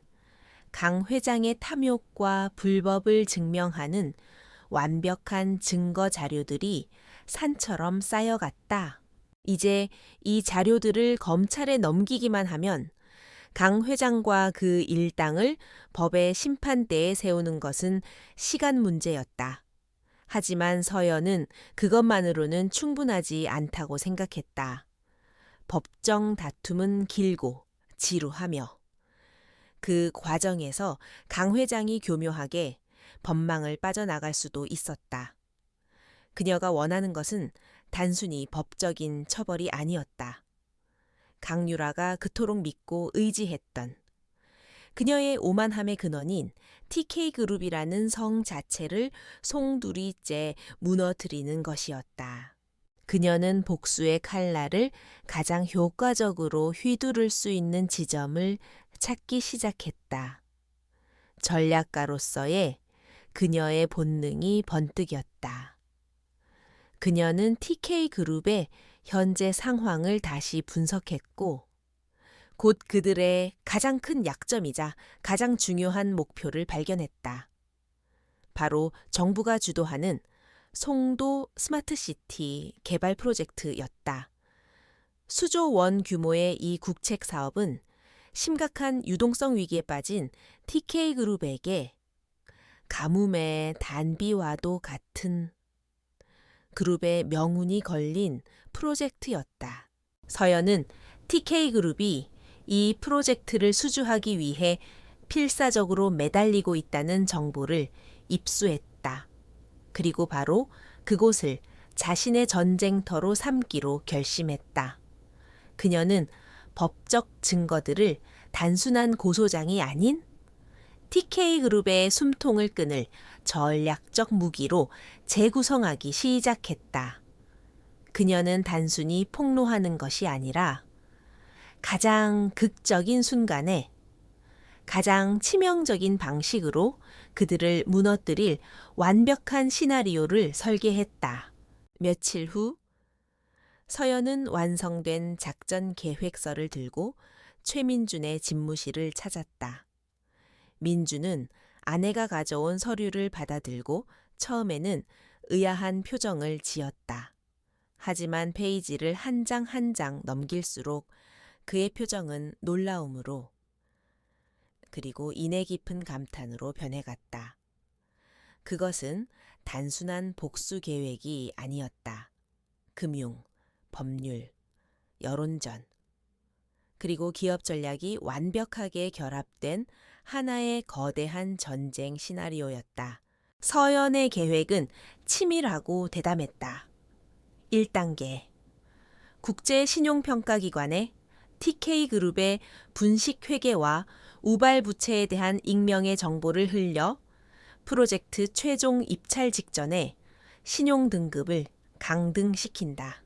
강 회장의 탐욕과 불법을 증명하는 완벽한 증거 자료들이 산처럼 쌓여갔다. 이제 이 자료들을 검찰에 넘기기만 하면 강 회장과 그 일당을 법의 심판대에 세우는 것은 시간 문제였다. 하지만 서연은 그것만으로는 충분하지 않다고 생각했다. 법정 다툼은 길고 지루하며 그 과정에서 강 회장이 교묘하게 법망을 빠져나갈 수도 있었다. 그녀가 원하는 것은 단순히 법적인 처벌이 아니었다. 강유라가 그토록 믿고 의지했던 그녀의 오만함의 근원인 TK그룹이라는 성 자체를 송두리째 무너뜨리는 것이었다. 그녀는 복수의 칼날을 가장 효과적으로 휘두를 수 있는 지점을 찾기 시작했다. 전략가로서의 그녀의 본능이 번뜩였다. 그녀는 TK그룹의 현재 상황을 다시 분석했고 곧 그들의 가장 큰 약점이자 가장 중요한 목표를 발견했다. 바로 정부가 주도하는 송도 스마트시티 개발 프로젝트였다. 수조 원 규모의 이 국책 사업은 심각한 유동성 위기에 빠진 TK그룹에게 가뭄의 단비와도 같은 그룹의 명운이 걸린 프로젝트였다. 서연은 TK그룹이 이 프로젝트를 수주하기 위해 필사적으로 매달리고 있다는 정보를 입수했다. 그리고 바로 그곳을 자신의 전쟁터로 삼기로 결심했다. 그녀는 법적 증거들을 단순한 고소장이 아닌 TK그룹의 숨통을 끊을 전략적 무기로 재구성하기 시작했다. 그녀는 단순히 폭로하는 것이 아니라 가장 극적인 순간에 가장 치명적인 방식으로 그들을 무너뜨릴 완벽한 시나리오를 설계했다. 며칠 후 서연은 완성된 작전 계획서를 들고 최민준의 집무실을 찾았다. 민준은 아내가 가져온 서류를 받아들고 처음에는 의아한 표정을 지었다. 하지만 페이지를 한 장 한 장 넘길수록 그의 표정은 놀라움으로 그리고 인내 깊은 감탄으로 변해갔다. 그것은 단순한 복수 계획이 아니었다. 금융, 법률, 여론전, 그리고 기업 전략이 완벽하게 결합된 하나의 거대한 전쟁 시나리오였다. 서연의 계획은 치밀하고 대담했다. 1단계 국제신용평가기관에 TK그룹의 분식회계와 우발부채에 대한 익명의 정보를 흘려 프로젝트 최종 입찰 직전에 신용등급을 강등시킨다.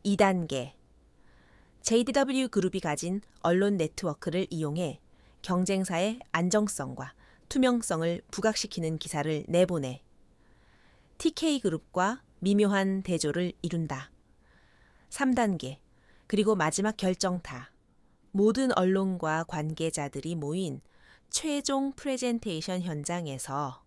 2단계 JDW그룹이 가진 언론 네트워크를 이용해 경쟁사의 안정성과 투명성을 부각시키는 기사를 내보내 TK그룹과 미묘한 대조를 이룬다. 3단계 그리고 마지막 결정타. 모든 언론과 관계자들이 모인 최종 프레젠테이션 현장에서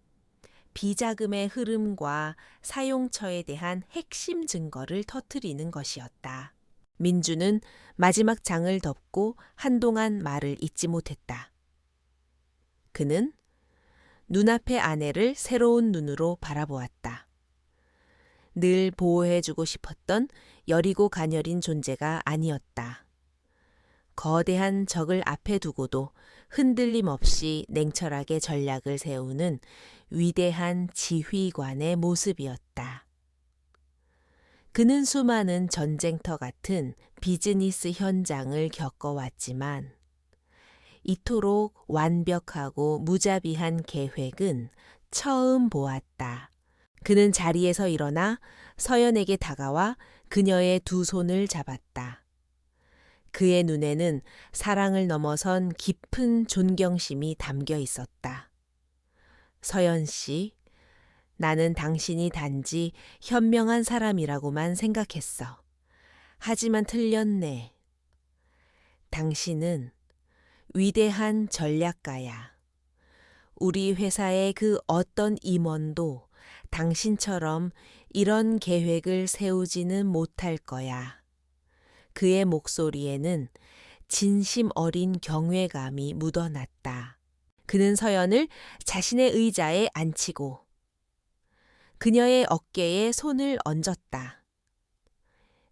비자금의 흐름과 사용처에 대한 핵심 증거를 터뜨리는 것이었다. 민주는 마지막 장을 덮고 한동안 말을 잇지 못했다. 그는 눈앞의 아내를 새로운 눈으로 바라보았다. 늘 보호해주고 싶었던 여리고 가녀린 존재가 아니었다. 거대한 적을 앞에 두고도 흔들림 없이 냉철하게 전략을 세우는 위대한 지휘관의 모습이었다. 그는 수많은 전쟁터 같은 비즈니스 현장을 겪어왔지만 이토록 완벽하고 무자비한 계획은 처음 보았다. 그는 자리에서 일어나 서연에게 다가와 그녀의 두 손을 잡았다. 그의 눈에는 사랑을 넘어선 깊은 존경심이 담겨 있었다. 서연 씨, 나는 당신이 단지 현명한 사람이라고만 생각했어. 하지만 틀렸네. 당신은 위대한 전략가야. 우리 회사의 그 어떤 임원도 당신처럼 이런 계획을 세우지는 못할 거야. 그의 목소리에는 진심 어린 경외감이 묻어났다. 그는 서연을 자신의 의자에 앉히고 그녀의 어깨에 손을 얹었다.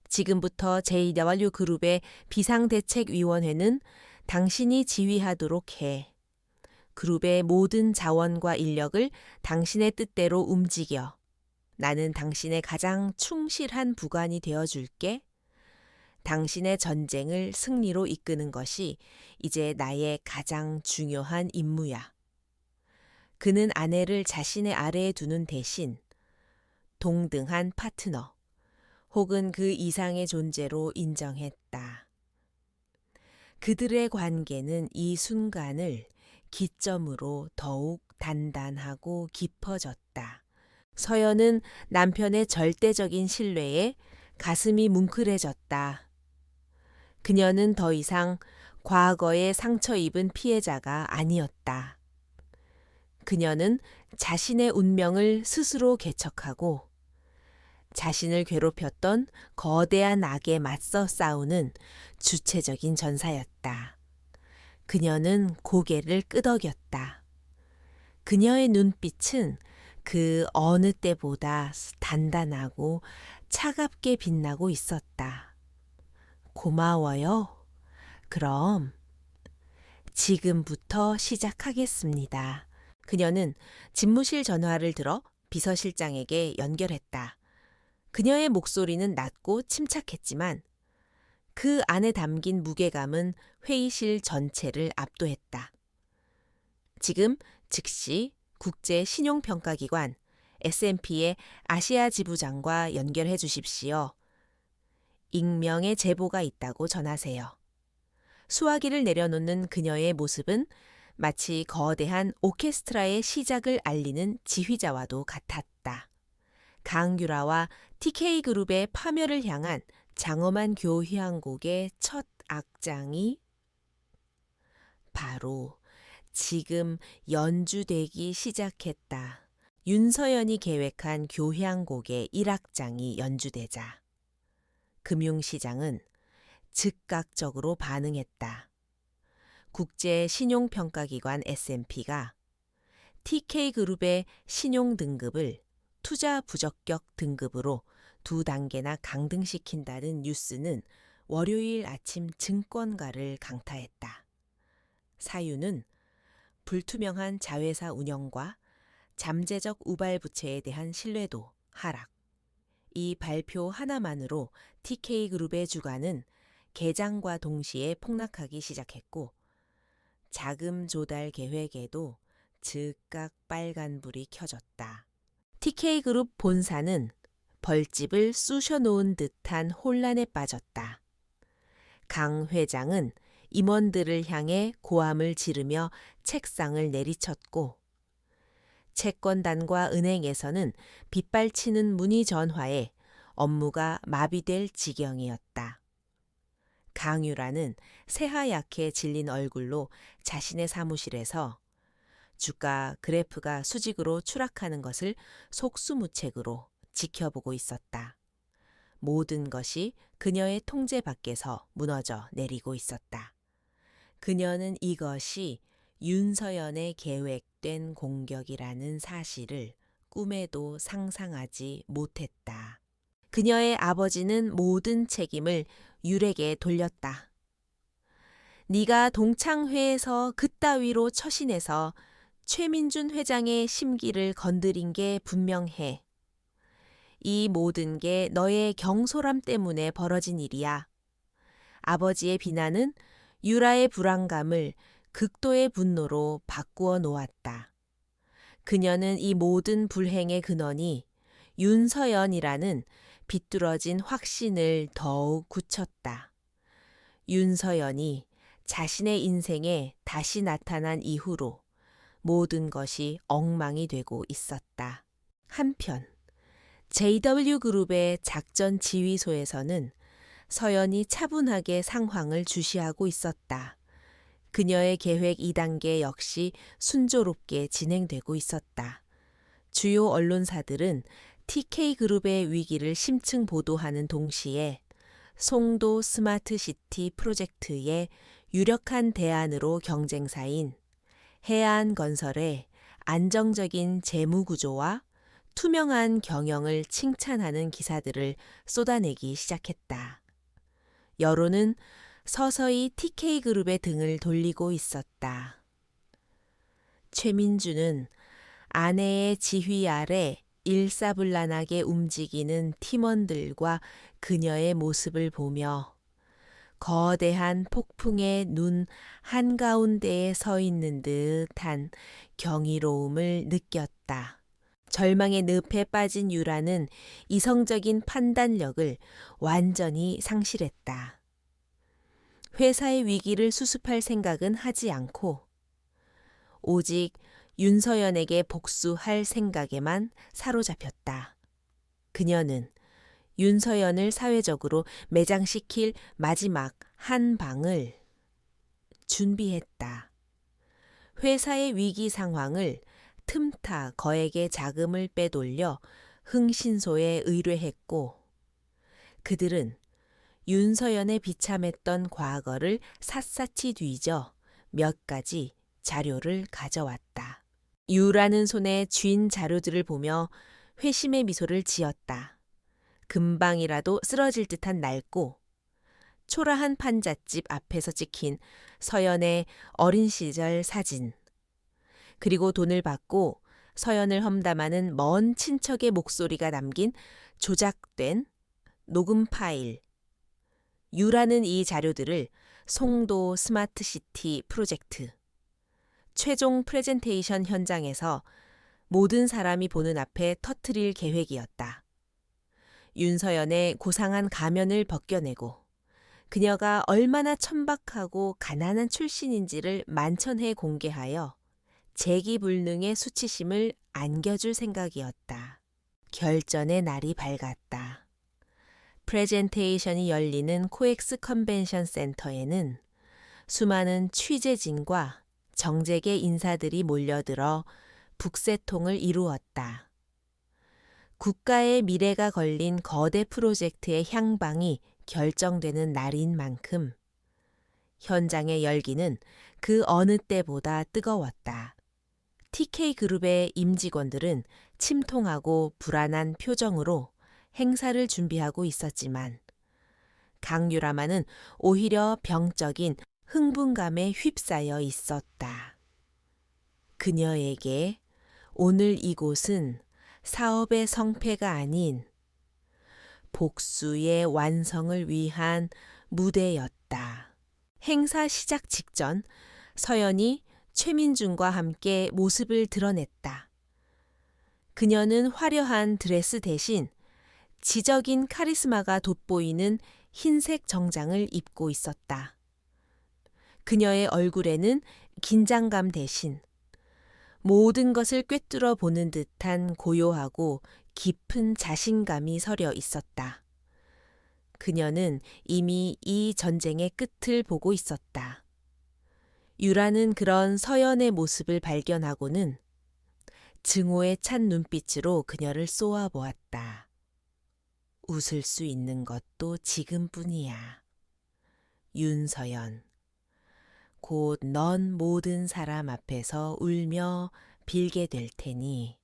지금부터 JW그룹의 비상대책위원회는 당신이 지휘하도록 해. 그룹의 모든 자원과 인력을 당신의 뜻대로 움직여. 나는 당신의 가장 충실한 부관이 되어줄게. 당신의 전쟁을 승리로 이끄는 것이 이제 나의 가장 중요한 임무야. 그는 아내를 자신의 아래에 두는 대신 동등한 파트너 혹은 그 이상의 존재로 인정했다. 그들의 관계는 이 순간을 기점으로 더욱 단단하고 깊어졌다. 서연은 남편의 절대적인 신뢰에 가슴이 뭉클해졌다. 그녀는 더 이상 과거에 상처 입은 피해자가 아니었다. 그녀는 자신의 운명을 스스로 개척하고 자신을 괴롭혔던 거대한 악에 맞서 싸우는 주체적인 전사였다. 그녀는 고개를 끄덕였다. 그녀의 눈빛은 그 어느 때보다 단단하고 차갑게 빛나고 있었다. 고마워요. 그럼 지금부터 시작하겠습니다. 그녀는 집무실 전화를 들어 비서실장에게 연결했다. 그녀의 목소리는 낮고 침착했지만 그 안에 담긴 무게감은 회의실 전체를 압도했다. 지금 즉시 국제신용평가기관 S&P의 아시아 지부장과 연결해 주십시오. 익명의 제보가 있다고 전하세요. 수화기를 내려놓는 그녀의 모습은 마치 거대한 오케스트라의 시작을 알리는 지휘자와도 같았다. 강규라와 TK그룹의 파멸을 향한 장엄한 교향곡의 첫 악장이 바로 지금 연주되기 시작했다. 윤서연이 계획한 교향곡의 1악장이 연주되자 금융시장은 즉각적으로 반응했다. 국제신용평가기관 S&P가 TK그룹의 신용등급을 투자 부적격 등급으로 2단계나 강등시킨다는 뉴스는 월요일 아침 증권가를 강타했다. 사유는 불투명한 자회사 운영과 잠재적 우발 부채에 대한 신뢰도 하락. 이 발표 하나만으로 TK그룹의 주가는 개장과 동시에 폭락하기 시작했고 자금 조달 계획에도 즉각 빨간불이 켜졌다. TK그룹 본사는 벌집을 쑤셔놓은 듯한 혼란에 빠졌다. 강 회장은 임원들을 향해 고함을 지르며 책상을 내리쳤고 채권단과 은행에서는 빗발치는 문의 전화에 업무가 마비될 지경이었다. 강유라는 새하얗게 질린 얼굴로 자신의 사무실에서 주가 그래프가 수직으로 추락하는 것을 속수무책으로 지켜보고 있었다. 모든 것이 그녀의 통제 밖에서 무너져 내리고 있었다. 그녀는 이것이 윤서연의 계획된 공격이라는 사실을 꿈에도 상상하지 못했다. 그녀의 아버지는 모든 책임을 율에게 돌렸다. 네가 동창회에서 그따위로 처신해서 최민준 회장의 심기를 건드린 게 분명해. 이 모든 게 너의 경솔함 때문에 벌어진 일이야. 아버지의 비난은 유라의 불안감을 극도의 분노로 바꾸어 놓았다. 그녀는 이 모든 불행의 근원이 윤서연이라는 비뚤어진 확신을 더욱 굳혔다. 윤서연이 자신의 인생에 다시 나타난 이후로 모든 것이 엉망이 되고 있었다. 한편 JW그룹의 작전 지휘소에서는 서연이 차분하게 상황을 주시하고 있었다. 그녀의 계획 2단계 역시 순조롭게 진행되고 있었다. 주요 언론사들은 TK그룹의 위기를 심층 보도하는 동시에 송도 스마트시티 프로젝트의 유력한 대안으로 경쟁사인 해안건설의 안정적인 재무 구조와 투명한 경영을 칭찬하는 기사들을 쏟아내기 시작했다. 여론은 서서히 TK그룹의 등을 돌리고 있었다. 최민주는 아내의 지휘 아래 일사불란하게 움직이는 팀원들과 그녀의 모습을 보며 거대한 폭풍의 눈 한가운데에 서 있는 듯한 경이로움을 느꼈다. 절망의 늪에 빠진 유라는 이성적인 판단력을 완전히 상실했다. 회사의 위기를 수습할 생각은 하지 않고 오직 윤서연에게 복수할 생각에만 사로잡혔다. 그녀는 윤서연을 사회적으로 매장시킬 마지막 한 방을 준비했다. 회사의 위기 상황을 틈타 거액의 자금을 빼돌려 흥신소에 의뢰했고 그들은 윤서연의 비참했던 과거를 샅샅이 뒤져 몇 가지 자료를 가져왔다. 유라는 손에 쥔 자료들을 보며 회심의 미소를 지었다. 금방이라도 쓰러질 듯한 낡고 초라한 판잣집 앞에서 찍힌 서연의 어린 시절 사진. 그리고 돈을 받고 서연을 험담하는 먼 친척의 목소리가 담긴 조작된 녹음 파일. 유라는 이 자료들을 송도 스마트시티 프로젝트 최종 프레젠테이션 현장에서 모든 사람이 보는 앞에 터뜨릴 계획이었다. 윤서연의 고상한 가면을 벗겨내고 그녀가 얼마나 천박하고 가난한 출신인지를 만천해 공개하여 재기불능의 수치심을 안겨줄 생각이었다. 결전의 날이 밝았다. 프레젠테이션이 열리는 코엑스 컨벤션 센터에는 수많은 취재진과 정재계 인사들이 몰려들어 북새통을 이루었다. 국가의 미래가 걸린 거대 프로젝트의 향방이 결정되는 날인 만큼 현장의 열기는 그 어느 때보다 뜨거웠다. TK그룹의 임직원들은 침통하고 불안한 표정으로 행사를 준비하고 있었지만 강유라마는 오히려 병적인 흥분감에 휩싸여 있었다. 그녀에게 오늘 이곳은 사업의 성패가 아닌 복수의 완성을 위한 무대였다. 행사 시작 직전 서연이 최민준과 함께 모습을 드러냈다. 그녀는 화려한 드레스 대신 지적인 카리스마가 돋보이는 흰색 정장을 입고 있었다. 그녀의 얼굴에는 긴장감 대신 모든 것을 꿰뚫어 보는 듯한 고요하고 깊은 자신감이 서려 있었다. 그녀는 이미 이 전쟁의 끝을 보고 있었다. 유라는 그런 서연의 모습을 발견하고는 증오에 찬 눈빛으로 그녀를 쏘아보았다. 웃을 수 있는 것도 지금뿐이야. 윤서연. 곧 넌 모든 사람 앞에서 울며 빌게 될 테니.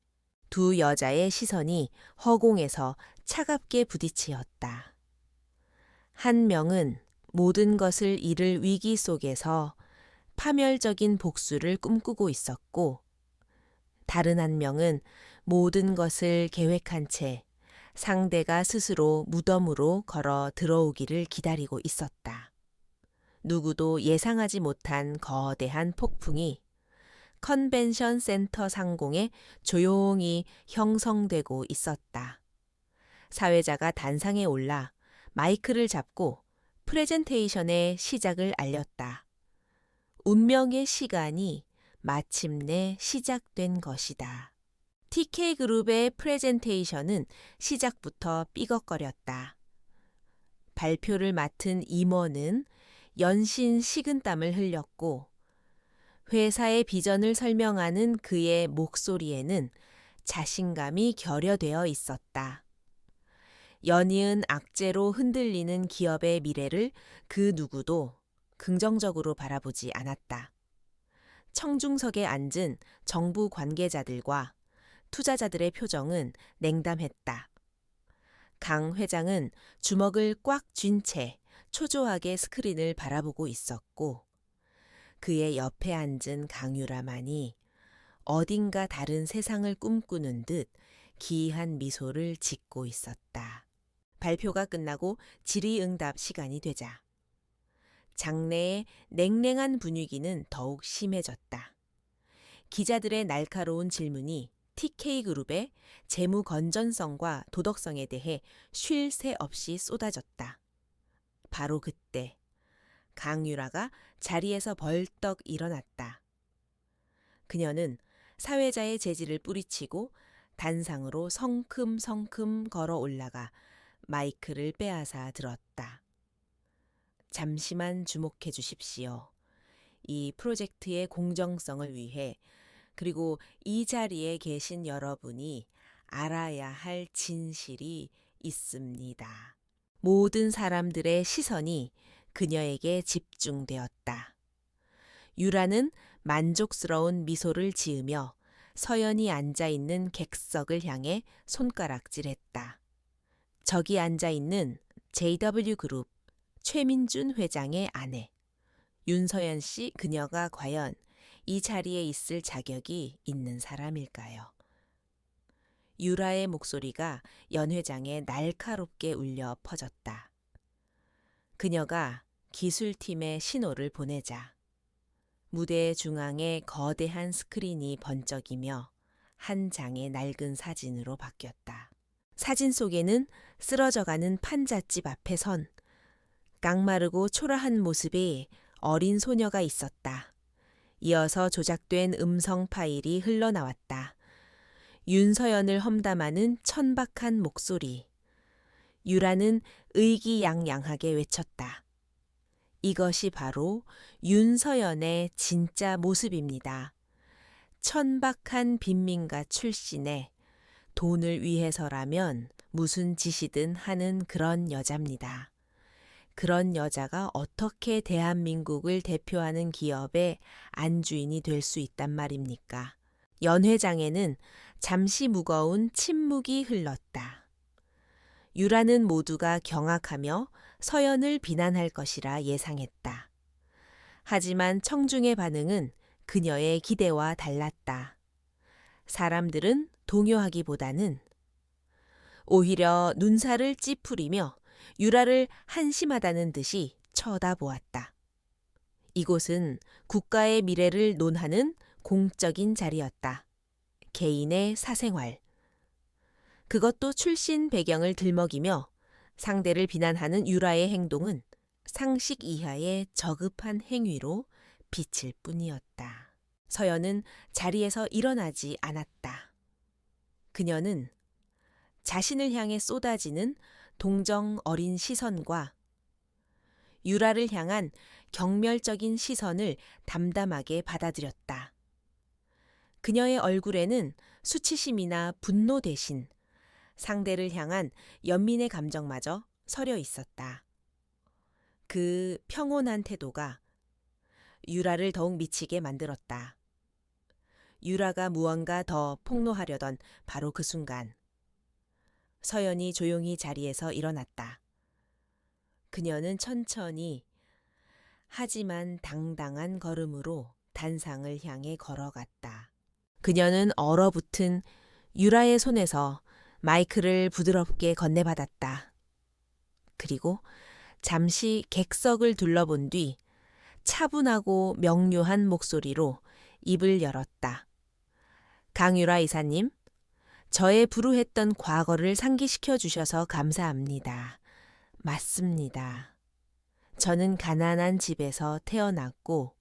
두 여자의 시선이 허공에서 차갑게 부딪히었다. 한 명은 모든 것을 잃을 위기 속에서 파멸적인 복수를 꿈꾸고 있었고 다른 한 명은 모든 것을 계획한 채 상대가 스스로 무덤으로 걸어 들어오기를 기다리고 있었다. 누구도 예상하지 못한 거대한 폭풍이 컨벤션 센터 상공에 조용히 형성되고 있었다. 사회자가 단상에 올라 마이크를 잡고 프레젠테이션의 시작을 알렸다. 운명의 시간이 마침내 시작된 것이다. TK그룹의 프레젠테이션은 시작부터 삐걱거렸다. 발표를 맡은 임원은 연신 식은땀을 흘렸고 회사의 비전을 설명하는 그의 목소리에는 자신감이 결여되어 있었다. 연이은 악재로 흔들리는 기업의 미래를 그 누구도 긍정적으로 바라보지 않았다. 청중석에 앉은 정부 관계자들과 투자자들의 표정은 냉담했다. 강 회장은 주먹을 꽉 쥔 채 초조하게 스크린을 바라보고 있었고 그의 옆에 앉은 강유라만이 어딘가 다른 세상을 꿈꾸는 듯 기이한 미소를 짓고 있었다. 발표가 끝나고 질의응답 시간이 되자 장내의 냉랭한 분위기는 더욱 심해졌다. 기자들의 날카로운 질문이 TK그룹의 재무 건전성과 도덕성에 대해 쉴 새 없이 쏟아졌다. 바로 그때 강유라가 자리에서 벌떡 일어났다. 그녀는 사회자의 재질을 뿌리치고 단상으로 성큼성큼 걸어 올라가 마이크를 빼앗아 들었다. 잠시만 주목해 주십시오. 이 프로젝트의 공정성을 위해 그리고 이 자리에 계신 여러분이 알아야 할 진실이 있습니다. 모든 사람들의 시선이 그녀에게 집중되었다. 유라는 만족스러운 미소를 지으며 서연이 앉아있는 객석을 향해 손가락질했다. 저기 앉아있는 JW그룹 최민준 회장의 아내 윤서연 씨 그녀가 과연 이 자리에 있을 자격이 있는 사람일까요? 유라의 목소리가 연 회장에 날카롭게 울려 퍼졌다. 그녀가 기술팀에 신호를 보내자 무대 중앙에 거대한 스크린이 번쩍이며 한 장의 낡은 사진으로 바뀌었다. 사진 속에는 쓰러져가는 판잣집 앞에 선 깡마르고 초라한 모습의 어린 소녀가 있었다. 이어서 조작된 음성 파일이 흘러나왔다. 윤서연을 험담하는 천박한 목소리. 유라는 의기양양하게 외쳤다. 이것이 바로 윤서연의 진짜 모습입니다. 천박한 빈민가 출신의 돈을 위해서라면 무슨 짓이든 하는 그런 여자입니다. 그런 여자가 어떻게 대한민국을 대표하는 기업의 안주인이 될 수 있단 말입니까? 연 회장에는 잠시 무거운 침묵이 흘렀다. 유라는 모두가 경악하며 서연을 비난할 것이라 예상했다. 하지만 청중의 반응은 그녀의 기대와 달랐다. 사람들은 동요하기보다는 오히려 눈살을 찌푸리며 유라를 한심하다는 듯이 쳐다보았다. 이곳은 국가의 미래를 논하는 공적인 자리였다. 개인의 사생활. 그것도 출신 배경을 들먹이며 상대를 비난하는 유라의 행동은 상식 이하의 저급한 행위로 비칠 뿐이었다. 서연은 자리에서 일어나지 않았다. 그녀는 자신을 향해 쏟아지는 동정 어린 시선과 유라를 향한 경멸적인 시선을 담담하게 받아들였다. 그녀의 얼굴에는 수치심이나 분노 대신 상대를 향한 연민의 감정마저 서려 있었다. 그 평온한 태도가 유라를 더욱 미치게 만들었다. 유라가 무언가 더 폭로하려던 바로 그 순간 서연이 조용히 자리에서 일어났다. 그녀는 천천히 하지만 당당한 걸음으로 단상을 향해 걸어갔다. 그녀는 얼어붙은 유라의 손에서 마이크를 부드럽게 건네받았다. 그리고 잠시 객석을 둘러본 뒤 차분하고 명료한 목소리로 입을 열었다. 강유라 이사님, 저의 불우했던 과거를 상기시켜 주셔서 감사합니다. 맞습니다. 저는 가난한 집에서 태어났고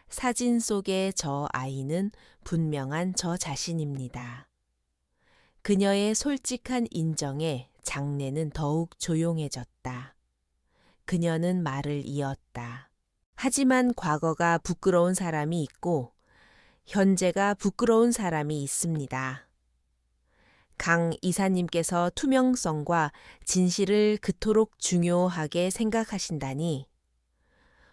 사진 속의 저 아이는 분명한 저 자신입니다. 그녀의 솔직한 인정에 장내는 더욱 조용해졌다. 그녀는 말을 이었다. 하지만 과거가 부끄러운 사람이 있고 현재가 부끄러운 사람이 있습니다. 강 이사님께서 투명성과 진실을 그토록 중요하게 생각하신다니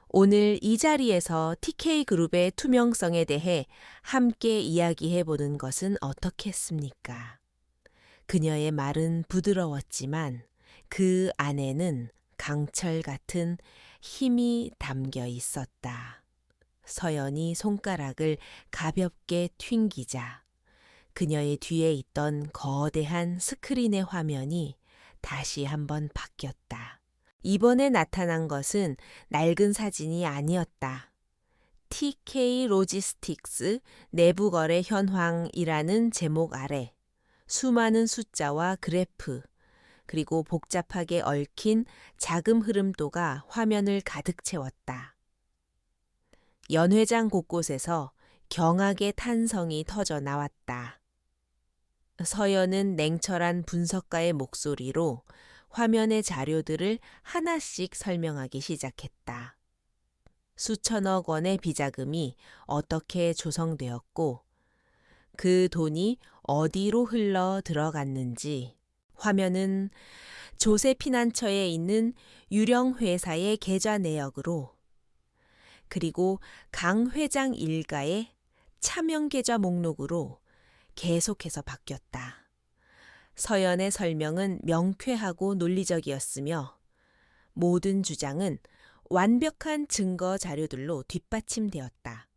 오늘 이 자리에서 TK그룹의 투명성에 대해 함께 이야기해 보는 것은 어떻겠습니까? 그녀의 말은 부드러웠지만 그 안에는 강철 같은 힘이 담겨 있었다. 서연이 손가락을 가볍게 튕기자 그녀의 뒤에 있던 거대한 스크린의 화면이 다시 한번 바뀌었다. 이번에 나타난 것은 낡은 사진이 아니었다. TK 로지스틱스 내부 거래 현황이라는 제목 아래 수많은 숫자와 그래프, 그리고 복잡하게 얽힌 자금 흐름도가 화면을 가득 채웠다. 연회장 곳곳에서 경악의 탄성이 터져 나왔다. 서연은 냉철한 분석가의 목소리로 화면의 자료들을 하나씩 설명하기 시작했다. 수천억 원의 비자금이 어떻게 조성되었고 그 돈이 어디로 흘러 들어갔는지 화면은 조세 피난처에 있는 유령 회사의 계좌 내역으로 그리고 강 회장 일가의 차명 계좌 목록으로 계속해서 바뀌었다. 서연의 설명은 명쾌하고 논리적이었으며 모든 주장은 완벽한 증거 자료들로 뒷받침되었다.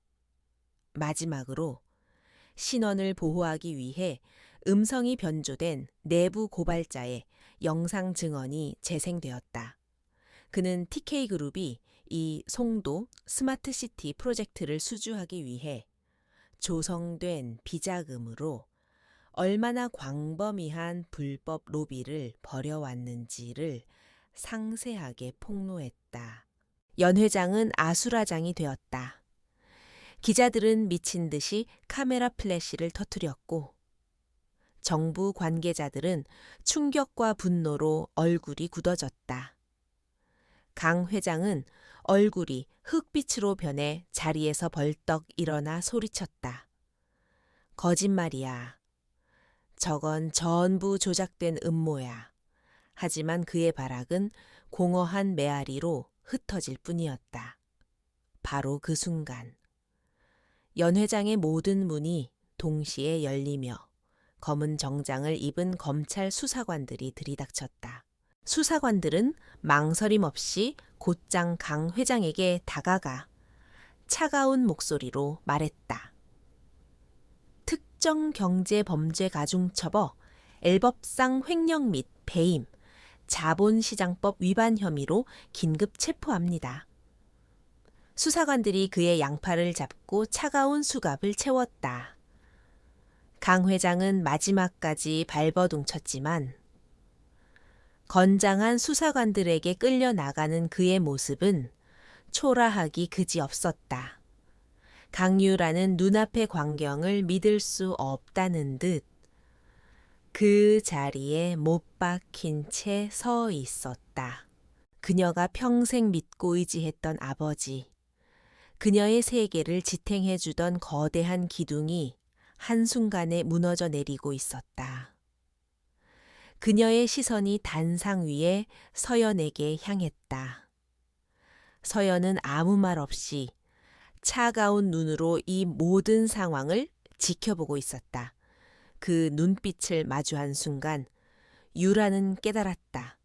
마지막으로 신원을 보호하기 위해 음성이 변조된 내부 고발자의 영상 증언이 재생되었다. 그는 TK그룹이 이 송도 스마트시티 프로젝트를 수주하기 위해 조성된 비자금으로 얼마나 광범위한 불법 로비를 벌여왔는지를 상세하게 폭로했다. 연 회장은 아수라장이 되었다. 기자들은 미친 듯이 카메라 플래시를 터뜨렸고 정부 관계자들은 충격과 분노로 얼굴이 굳어졌다. 강 회장은 얼굴이 흑빛으로 변해 자리에서 벌떡 일어나 소리쳤다. 거짓말이야. 저건 전부 조작된 음모야. 하지만 그의 발악은 공허한 메아리로 흩어질 뿐이었다. 바로 그 순간 연 회장의 모든 문이 동시에 열리며 검은 정장을 입은 검찰 수사관들이 들이닥쳤다. 수사관들은 망설임 없이 곧장 강 회장에게 다가가 차가운 목소리로 말했다. 특정 경제 범죄 가중처벌, 엘법상 횡령 및 배임, 자본시장법 위반 혐의로 긴급 체포합니다. 수사관들이 그의 양팔을 잡고 차가운 수갑을 채웠다. 강 회장은 마지막까지 발버둥 쳤지만 건장한 수사관들에게 끌려 나가는 그의 모습은 초라하기 그지없었다. 강유라는 눈앞의 광경을 믿을 수 없다는 듯 그 자리에 못 박힌 채 서 있었다. 그녀가 평생 믿고 의지했던 아버지, 그녀의 세계를 지탱해 주던 거대한 기둥이 한순간에 무너져 내리고 있었다. 그녀의 시선이 단상 위에 서연에게 향했다. 서연은 아무 말 없이 차가운 눈으로 이 모든 상황을 지켜보고 있었다. 그 눈빛을 마주한 순간 유라는 깨달았다.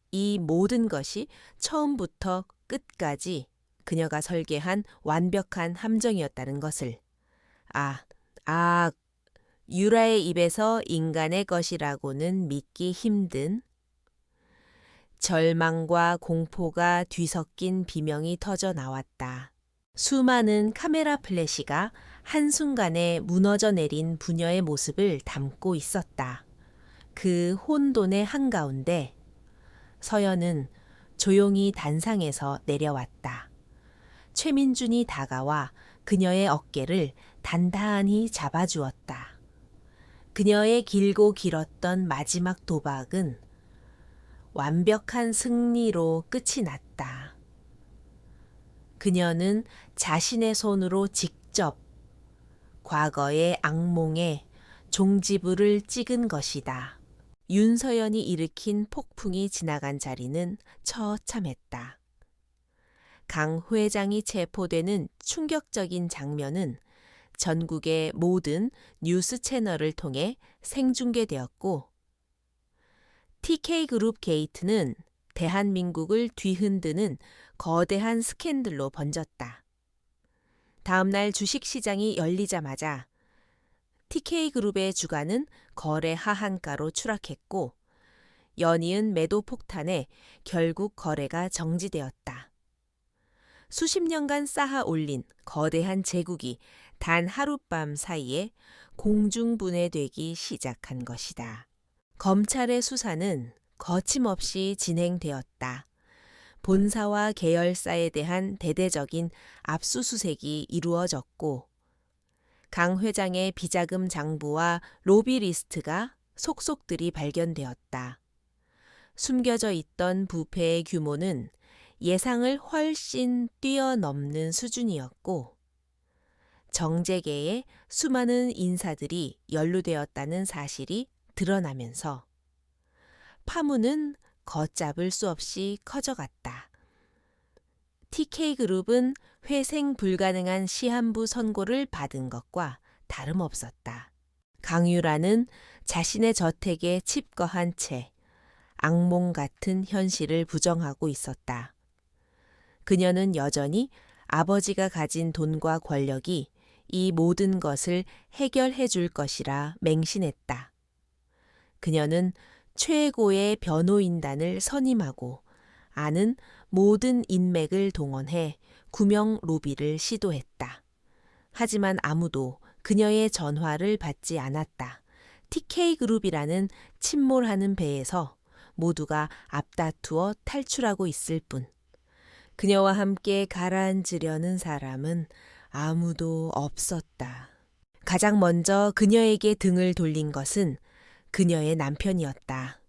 이 모든 것이 처음부터 끝까지 그녀가 설계한 완벽한 함정이었다는 것을. 유라의 입에서 인간의 것이라고는 믿기 힘든 절망과 공포가 뒤섞인 비명이 터져 나왔다. 수많은 카메라 플래시가 한순간에 무너져 내린 부녀의 모습을 담고 있었다. 그 혼돈의 한가운데 서연은 조용히 단상에서 내려왔다. 최민준이 다가와 그녀의 어깨를 단단히 잡아주었다. 그녀의 길고 길었던 마지막 도박은 완벽한 승리로 끝이 났다. 그녀는 자신의 손으로 직접 과거의 악몽에 종지부를 찍은 것이다. 윤서연이 일으킨 폭풍이 지나간 자리는 처참했다. 강 회장이 체포되는 충격적인 장면은 전국의 모든 뉴스 채널을 통해 생중계되었고, TK그룹 게이트는 대한민국을 뒤흔드는 거대한 스캔들로 번졌다. 다음 날 주식시장이 열리자마자 TK그룹의 주가는 거래 하한가로 추락했고, 연이은 매도 폭탄에 결국 거래가 정지되었다. 수십 년간 쌓아 올린 거대한 제국이 단 하룻밤 사이에 공중분해되기 시작한 것이다. 검찰의 수사는 거침없이 진행되었다. 본사와 계열사에 대한 대대적인 압수수색이 이루어졌고, 강 회장의 비자금 장부와 로비 리스트가 속속들이 발견되었다. 숨겨져 있던 부패의 규모는 예상을 훨씬 뛰어넘는 수준이었고, 정재계의 수많은 인사들이 연루되었다는 사실이 드러나면서 파문은 걷잡을 수 없이 커져갔다. TK그룹은 회생 불가능한 시한부 선고를 받은 것과 다름없었다. 강유라는 자신의 저택에 칩거한 채 악몽 같은 현실을 부정하고 있었다. 그녀는 여전히 아버지가 가진 돈과 권력이 이 모든 것을 해결해 줄 것이라 맹신했다. 그녀는 최고의 변호인단을 선임하고 아는 모든 인맥을 동원해 구명 로비를 시도했다. 하지만 아무도 그녀의 전화를 받지 않았다. TK그룹이라는 침몰하는 배에서 모두가 앞다투어 탈출하고 있을 뿐, 그녀와 함께 가라앉으려는 사람은 아무도 없었다. 가장 먼저 그녀에게 등을 돌린 것은 그녀의 남편이었다.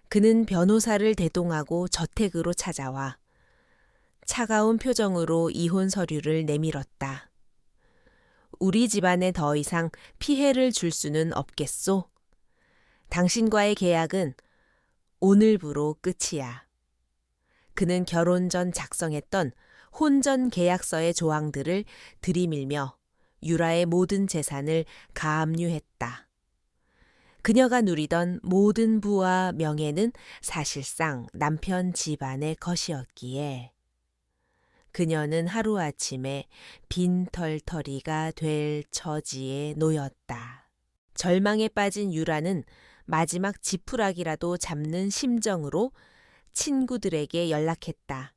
그는 변호사를 대동하고 저택으로 찾아와 차가운 표정으로 이혼 서류를 내밀었다. 우리 집안에 더 이상 피해를 줄 수는 없겠소? 당신과의 계약은 오늘부로 끝이야. 그는 결혼 전 작성했던 혼전 계약서의 조항들을 들이밀며 유라의 모든 재산을 가압류했다. 그녀가 누리던 모든 부와 명예는 사실상 남편 집안의 것이었기에 그녀는 하루아침에 빈털터리가 될 처지에 놓였다. 절망에 빠진 유라는 마지막 지푸라기라도 잡는 심정으로 친구들에게 연락했다.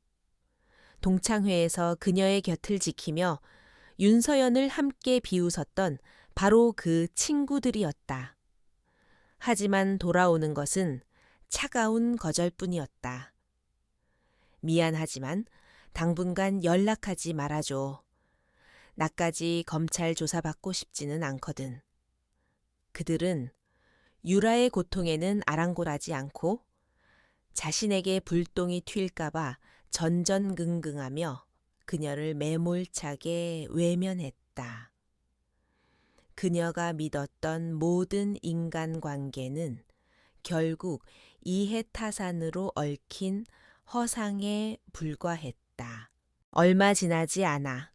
동창회에서 그녀의 곁을 지키며 윤서연을 함께 비웃었던 바로 그 친구들이었다. 하지만 돌아오는 것은 차가운 거절뿐이었다. 미안하지만 당분간 연락하지 말아줘. 나까지 검찰 조사받고 싶지는 않거든. 그들은 유라의 고통에는 아랑곳하지 않고 자신에게 불똥이 튈까봐 전전긍긍하며 그녀를 매몰차게 외면했다. 그녀가 믿었던 모든 인간관계는 결국 이해타산으로 얽힌 허상에 불과했다. 얼마 지나지 않아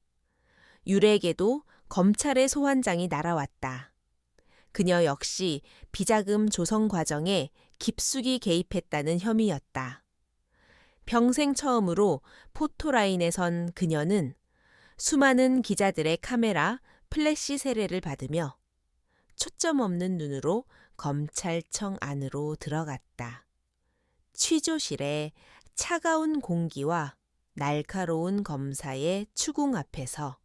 유라에게도 검찰의 소환장이 날아왔다. 그녀 역시 비자금 조성 과정에 깊숙이 개입했다는 혐의였다. 평생 처음으로 포토라인에 선 그녀는 수많은 기자들의 카메라, 플래시 세례를 받으며 초점 없는 눈으로 검찰청 안으로 들어갔다. 취조실에 차가운 공기와 날카로운 검사의 추궁 앞에서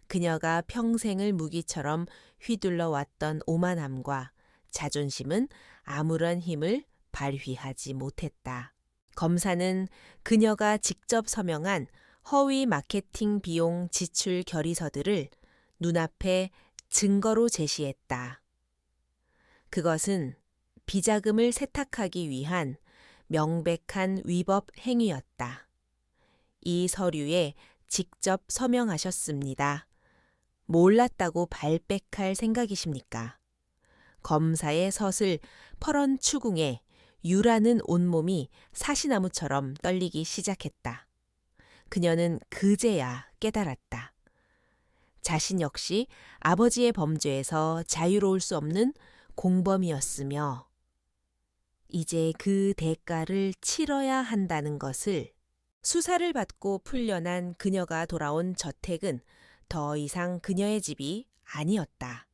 그녀가 평생을 무기처럼 휘둘러 왔던 오만함과 자존심은 아무런 힘을 발휘하지 못했다. 검사는 그녀가 직접 서명한 허위 마케팅 비용 지출 결의서들을 눈앞에 증거로 제시했다. 그것은 비자금을 세탁하기 위한 명백한 위법 행위였다. 이 서류에 직접 서명하셨습니다. 몰랐다고 발뺌할 생각이십니까? 검사의 섯을 퍼런 추궁에 유라는 온몸이 사시나무처럼 떨리기 시작했다. 그녀는 그제야 깨달았다. 자신 역시 아버지의 범죄에서 자유로울 수 없는 공범이었으며 이제 그 대가를 치러야 한다는 것을. 수사를 받고 풀려난 그녀가 돌아온 저택은 더 이상 그녀의 집이 아니었다.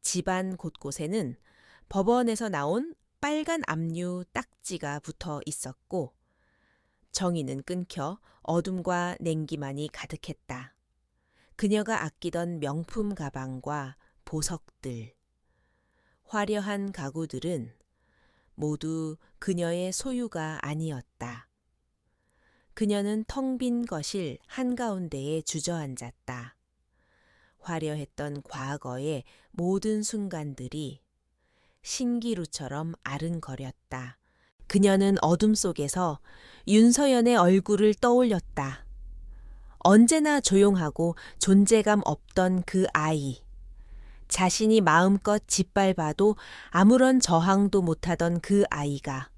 집안 곳곳에는 법원에서 나온 빨간 압류 딱지가 붙어 있었고 정의는 끊겨 어둠과 냉기만이 가득했다. 그녀가 아끼던 명품 가방과 보석들, 화려한 가구들은 모두 그녀의 소유가 아니었다. 그녀는 텅 빈 거실 한가운데에 주저앉았다. 화려했던 과거의 모든 순간들이 신기루처럼 아른거렸다. 그녀는 어둠 속에서 윤서연의 얼굴을 떠올렸다. 언제나 조용하고 존재감 없던 그 아이. 자신이 마음껏 짓밟아도 아무런 저항도 못하던 그 아이가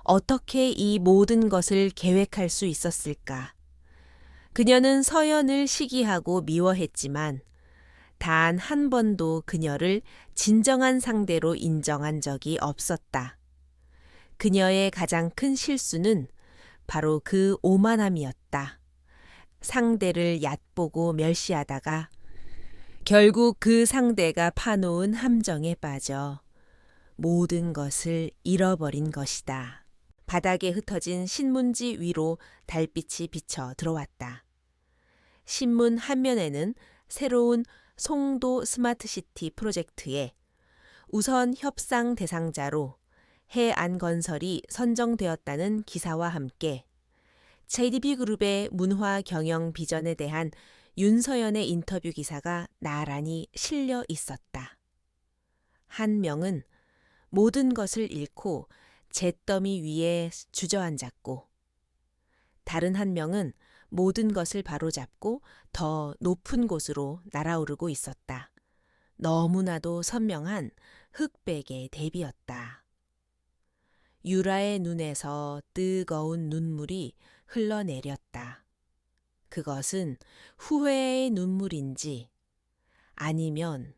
어떻게 이 모든 것을 계획할 수 있었을까? 그녀는 서연을 시기하고 미워했지만 단 한 번도 그녀를 진정한 상대로 인정한 적이 없었다. 그녀의 가장 큰 실수는 바로 그 오만함이었다. 상대를 얕보고 멸시하다가 결국 그 상대가 파놓은 함정에 빠져 모든 것을 잃어버린 것이다. 바닥에 흩어진 신문지 위로 달빛이 비쳐 들어왔다. 신문 한 면에는 새로운 송도 스마트시티 프로젝트에 우선 협상 대상자로 해안건설이 선정되었다는 기사와 함께 JDB그룹의 문화 경영 비전에 대한 윤서연의 인터뷰 기사가 나란히 실려 있었다. 한 명은 모든 것을 잃고 잿더미 위에 주저앉았고 다른 한 명은 모든 것을 바로잡고 더 높은 곳으로 날아오르고 있었다. 너무나도 선명한 흑백의 대비였다. 유라의 눈에서 뜨거운 눈물이 흘러내렸다. 그것은 후회의 눈물인지 아니면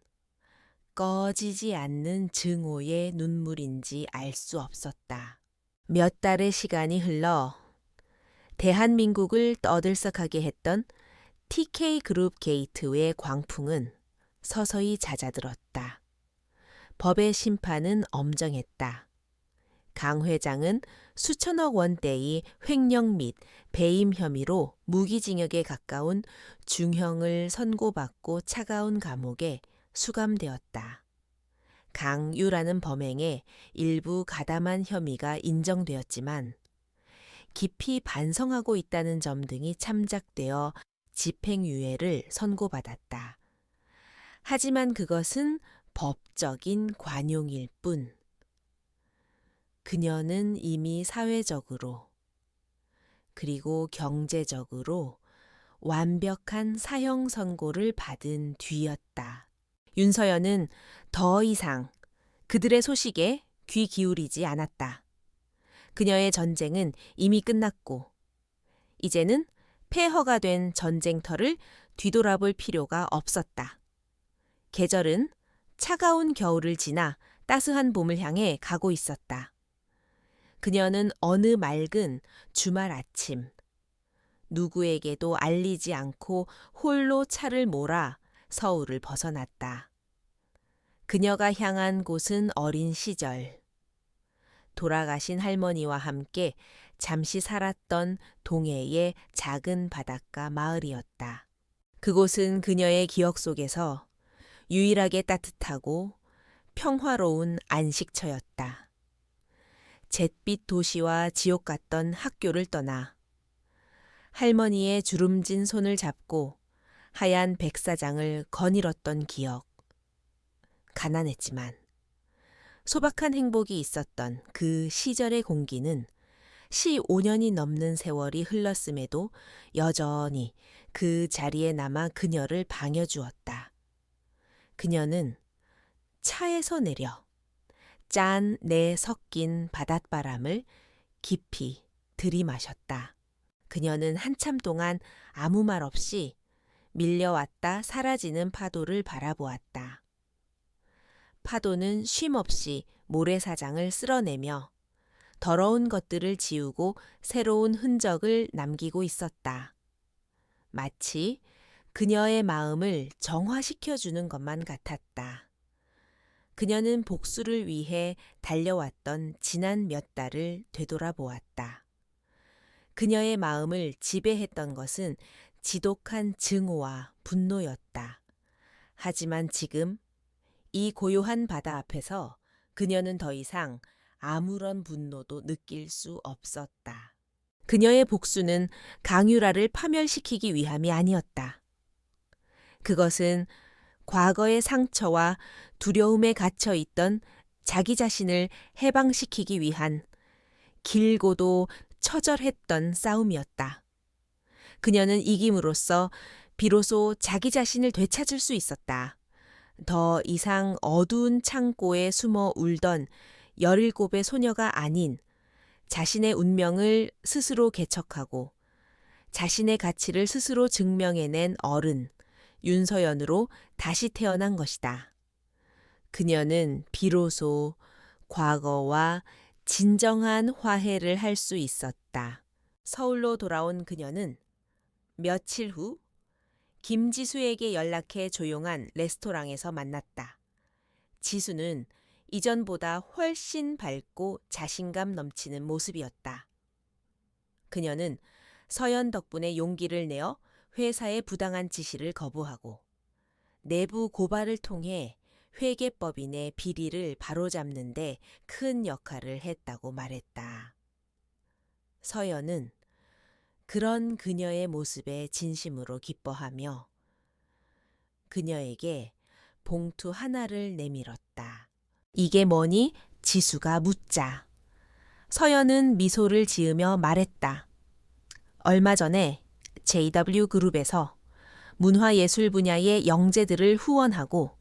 꺼지지 않는 증오의 눈물인지 알 수 없었다. 몇 달의 시간이 흘러 대한민국을 떠들썩하게 했던 TK그룹 게이트의 광풍은 서서히 잦아들었다. 법의 심판은 엄정했다. 강 회장은 수천억 원대의 횡령 및 배임 혐의로 무기징역에 가까운 중형을 선고받고 차가운 감옥에 수감되었다. 강유라는 범행에 일부 가담한 혐의가 인정되었지만 깊이 반성하고 있다는 점 등이 참작되어 집행유예를 선고받았다. 하지만 그것은 법적인 관용일 뿐. 그녀는 이미 사회적으로 그리고 경제적으로 완벽한 사형 선고를 받은 뒤였다. 윤서연은 더 이상 그들의 소식에 귀 기울이지 않았다. 그녀의 전쟁은 이미 끝났고 이제는 폐허가 된 전쟁터를 뒤돌아볼 필요가 없었다. 계절은 차가운 겨울을 지나 따스한 봄을 향해 가고 있었다. 그녀는 어느 맑은 주말 아침 누구에게도 알리지 않고 홀로 차를 몰아 서울을 벗어났다. 그녀가 향한 곳은 어린 시절 돌아가신 할머니와 함께 잠시 살았던 동해의 작은 바닷가 마을이었다. 그곳은 그녀의 기억 속에서 유일하게 따뜻하고 평화로운 안식처였다. 잿빛 도시와 지옥 같던 학교를 떠나 할머니의 주름진 손을 잡고 하얀 백사장을 거닐었던 기억. 가난했지만 소박한 행복이 있었던 그 시절의 공기는 15년이 넘는 세월이 흘렀음에도 여전히 그 자리에 남아 그녀를 방해주었다. 그녀는 차에서 내려 짠내 섞인 바닷바람을 깊이 들이마셨다. 그녀는 한참 동안 아무 말 없이 밀려왔다 사라지는 파도를 바라보았다. 파도는 쉼없이 모래사장을 쓸어내며 더러운 것들을 지우고 새로운 흔적을 남기고 있었다. 마치 그녀의 마음을 정화시켜주는 것만 같았다. 그녀는 복수를 위해 달려왔던 지난 몇 달을 되돌아보았다. 그녀의 마음을 지배했던 것은 지독한 증오와 분노였다. 하지만 지금 이 고요한 바다 앞에서 그녀는 더 이상 아무런 분노도 느낄 수 없었다. 그녀의 복수는 강유라를 파멸시키기 위함이 아니었다. 그것은 과거의 상처와 두려움에 갇혀 있던 자기 자신을 해방시키기 위한 길고도 처절했던 싸움이었다. 그녀는 이김으로써 비로소 자기 자신을 되찾을 수 있었다. 더 이상 어두운 창고에 숨어 울던 17의 소녀가 아닌 자신의 운명을 스스로 개척하고 자신의 가치를 스스로 증명해낸 어른, 윤서연으로 다시 태어난 것이다. 그녀는 비로소 과거와 진정한 화해를 할 수 있었다. 서울로 돌아온 그녀는 며칠 후 김지수에게 연락해 조용한 레스토랑에서 만났다. 지수는 이전보다 훨씬 밝고 자신감 넘치는 모습이었다. 그녀는 서연 덕분에 용기를 내어 회사의 부당한 지시를 거부하고 내부 고발을 통해 회계법인의 비리를 바로잡는 데 큰 역할을 했다고 말했다. 서연은 그런 그녀의 모습에 진심으로 기뻐하며 그녀에게 봉투 하나를 내밀었다. 이게 뭐니? 지수가 묻자 서연은 미소를 지으며 말했다. 얼마 전에 JW그룹에서 문화예술 분야의 영재들을 후원하고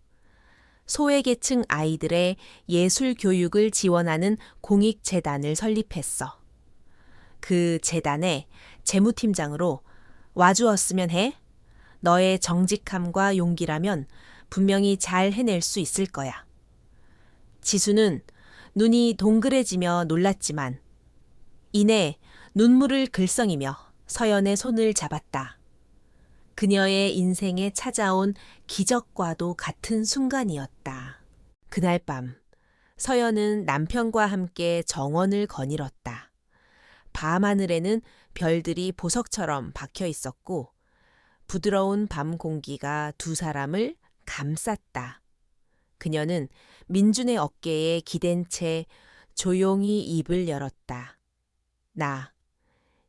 소외계층 아이들의 예술 교육을 지원하는 공익재단을 설립했어. 그 재단의 재무팀장으로 와주었으면 해. 너의 정직함과 용기라면 분명히 잘 해낼 수 있을 거야. 지수는 눈이 동그래지며 놀랐지만 이내 눈물을 글썽이며 서연의 손을 잡았다. 그녀의 인생에 찾아온 기적과도 같은 순간이었다. 그날 밤 서연은 남편과 함께 정원을 거닐었다. 밤하늘에는 별들이 보석처럼 박혀 있었고 부드러운 밤 공기가 두 사람을 감쌌다. 그녀는 민준의 어깨에 기댄 채 조용히 입을 열었다. 나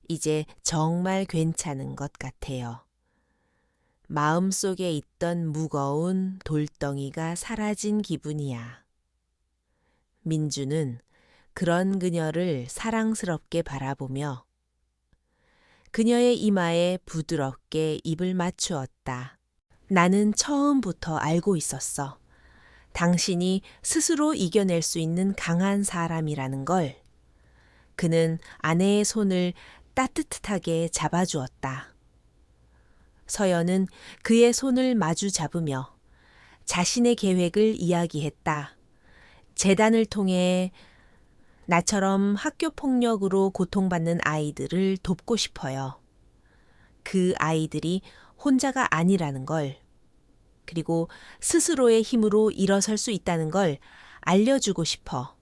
이제 정말 괜찮은 것 같아요. 마음속에 있던 무거운 돌덩이가 사라진 기분이야. 민주는 그런 그녀를 사랑스럽게 바라보며 그녀의 이마에 부드럽게 입을 맞추었다. 나는 처음부터 알고 있었어. 당신이 스스로 이겨낼 수 있는 강한 사람이라는 걸. 그는 아내의 손을 따뜻하게 잡아주었다. 서연은 그의 손을 마주 잡으며 자신의 계획을 이야기했다. 재단을 통해 나처럼 학교 폭력으로 고통받는 아이들을 돕고 싶어요. 그 아이들이 혼자가 아니라는 걸, 그리고 스스로의 힘으로 일어설 수 있다는 걸 알려주고 싶어.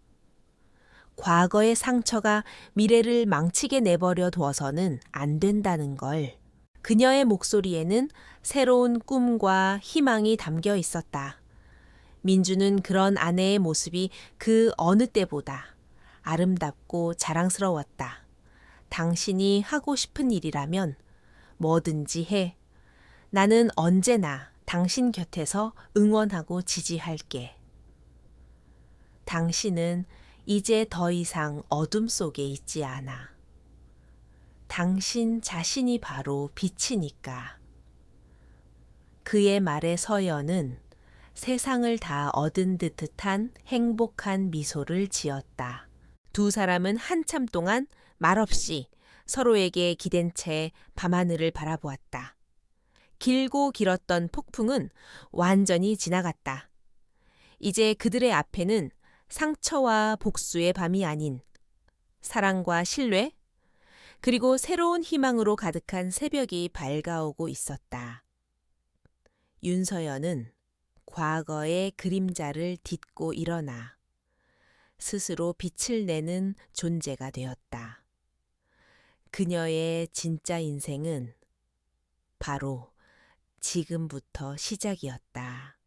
과거의 상처가 미래를 망치게 내버려 두어서는 안 된다는 걸. 그녀의 목소리에는 새로운 꿈과 희망이 담겨 있었다. 민주는 그런 아내의 모습이 그 어느 때보다 아름답고 자랑스러웠다. 당신이 하고 싶은 일이라면 뭐든지 해. 나는 언제나 당신 곁에서 응원하고 지지할게. 당신은 이제 더 이상 어둠 속에 있지 않아. 당신 자신이 바로 빛이니까. 그의 말에 서연은 세상을 다 얻은 듯한 행복한 미소를 지었다. 두 사람은 한참 동안 말없이 서로에게 기댄 채 밤하늘을 바라보았다. 길고 길었던 폭풍은 완전히 지나갔다. 이제 그들의 앞에는 상처와 복수의 밤이 아닌 사랑과 신뢰, 그리고 새로운 희망으로 가득한 새벽이 밝아오고 있었다. 윤서연은 과거의 그림자를 딛고 일어나 스스로 빛을 내는 존재가 되었다. 그녀의 진짜 인생은 바로 지금부터 시작이었다.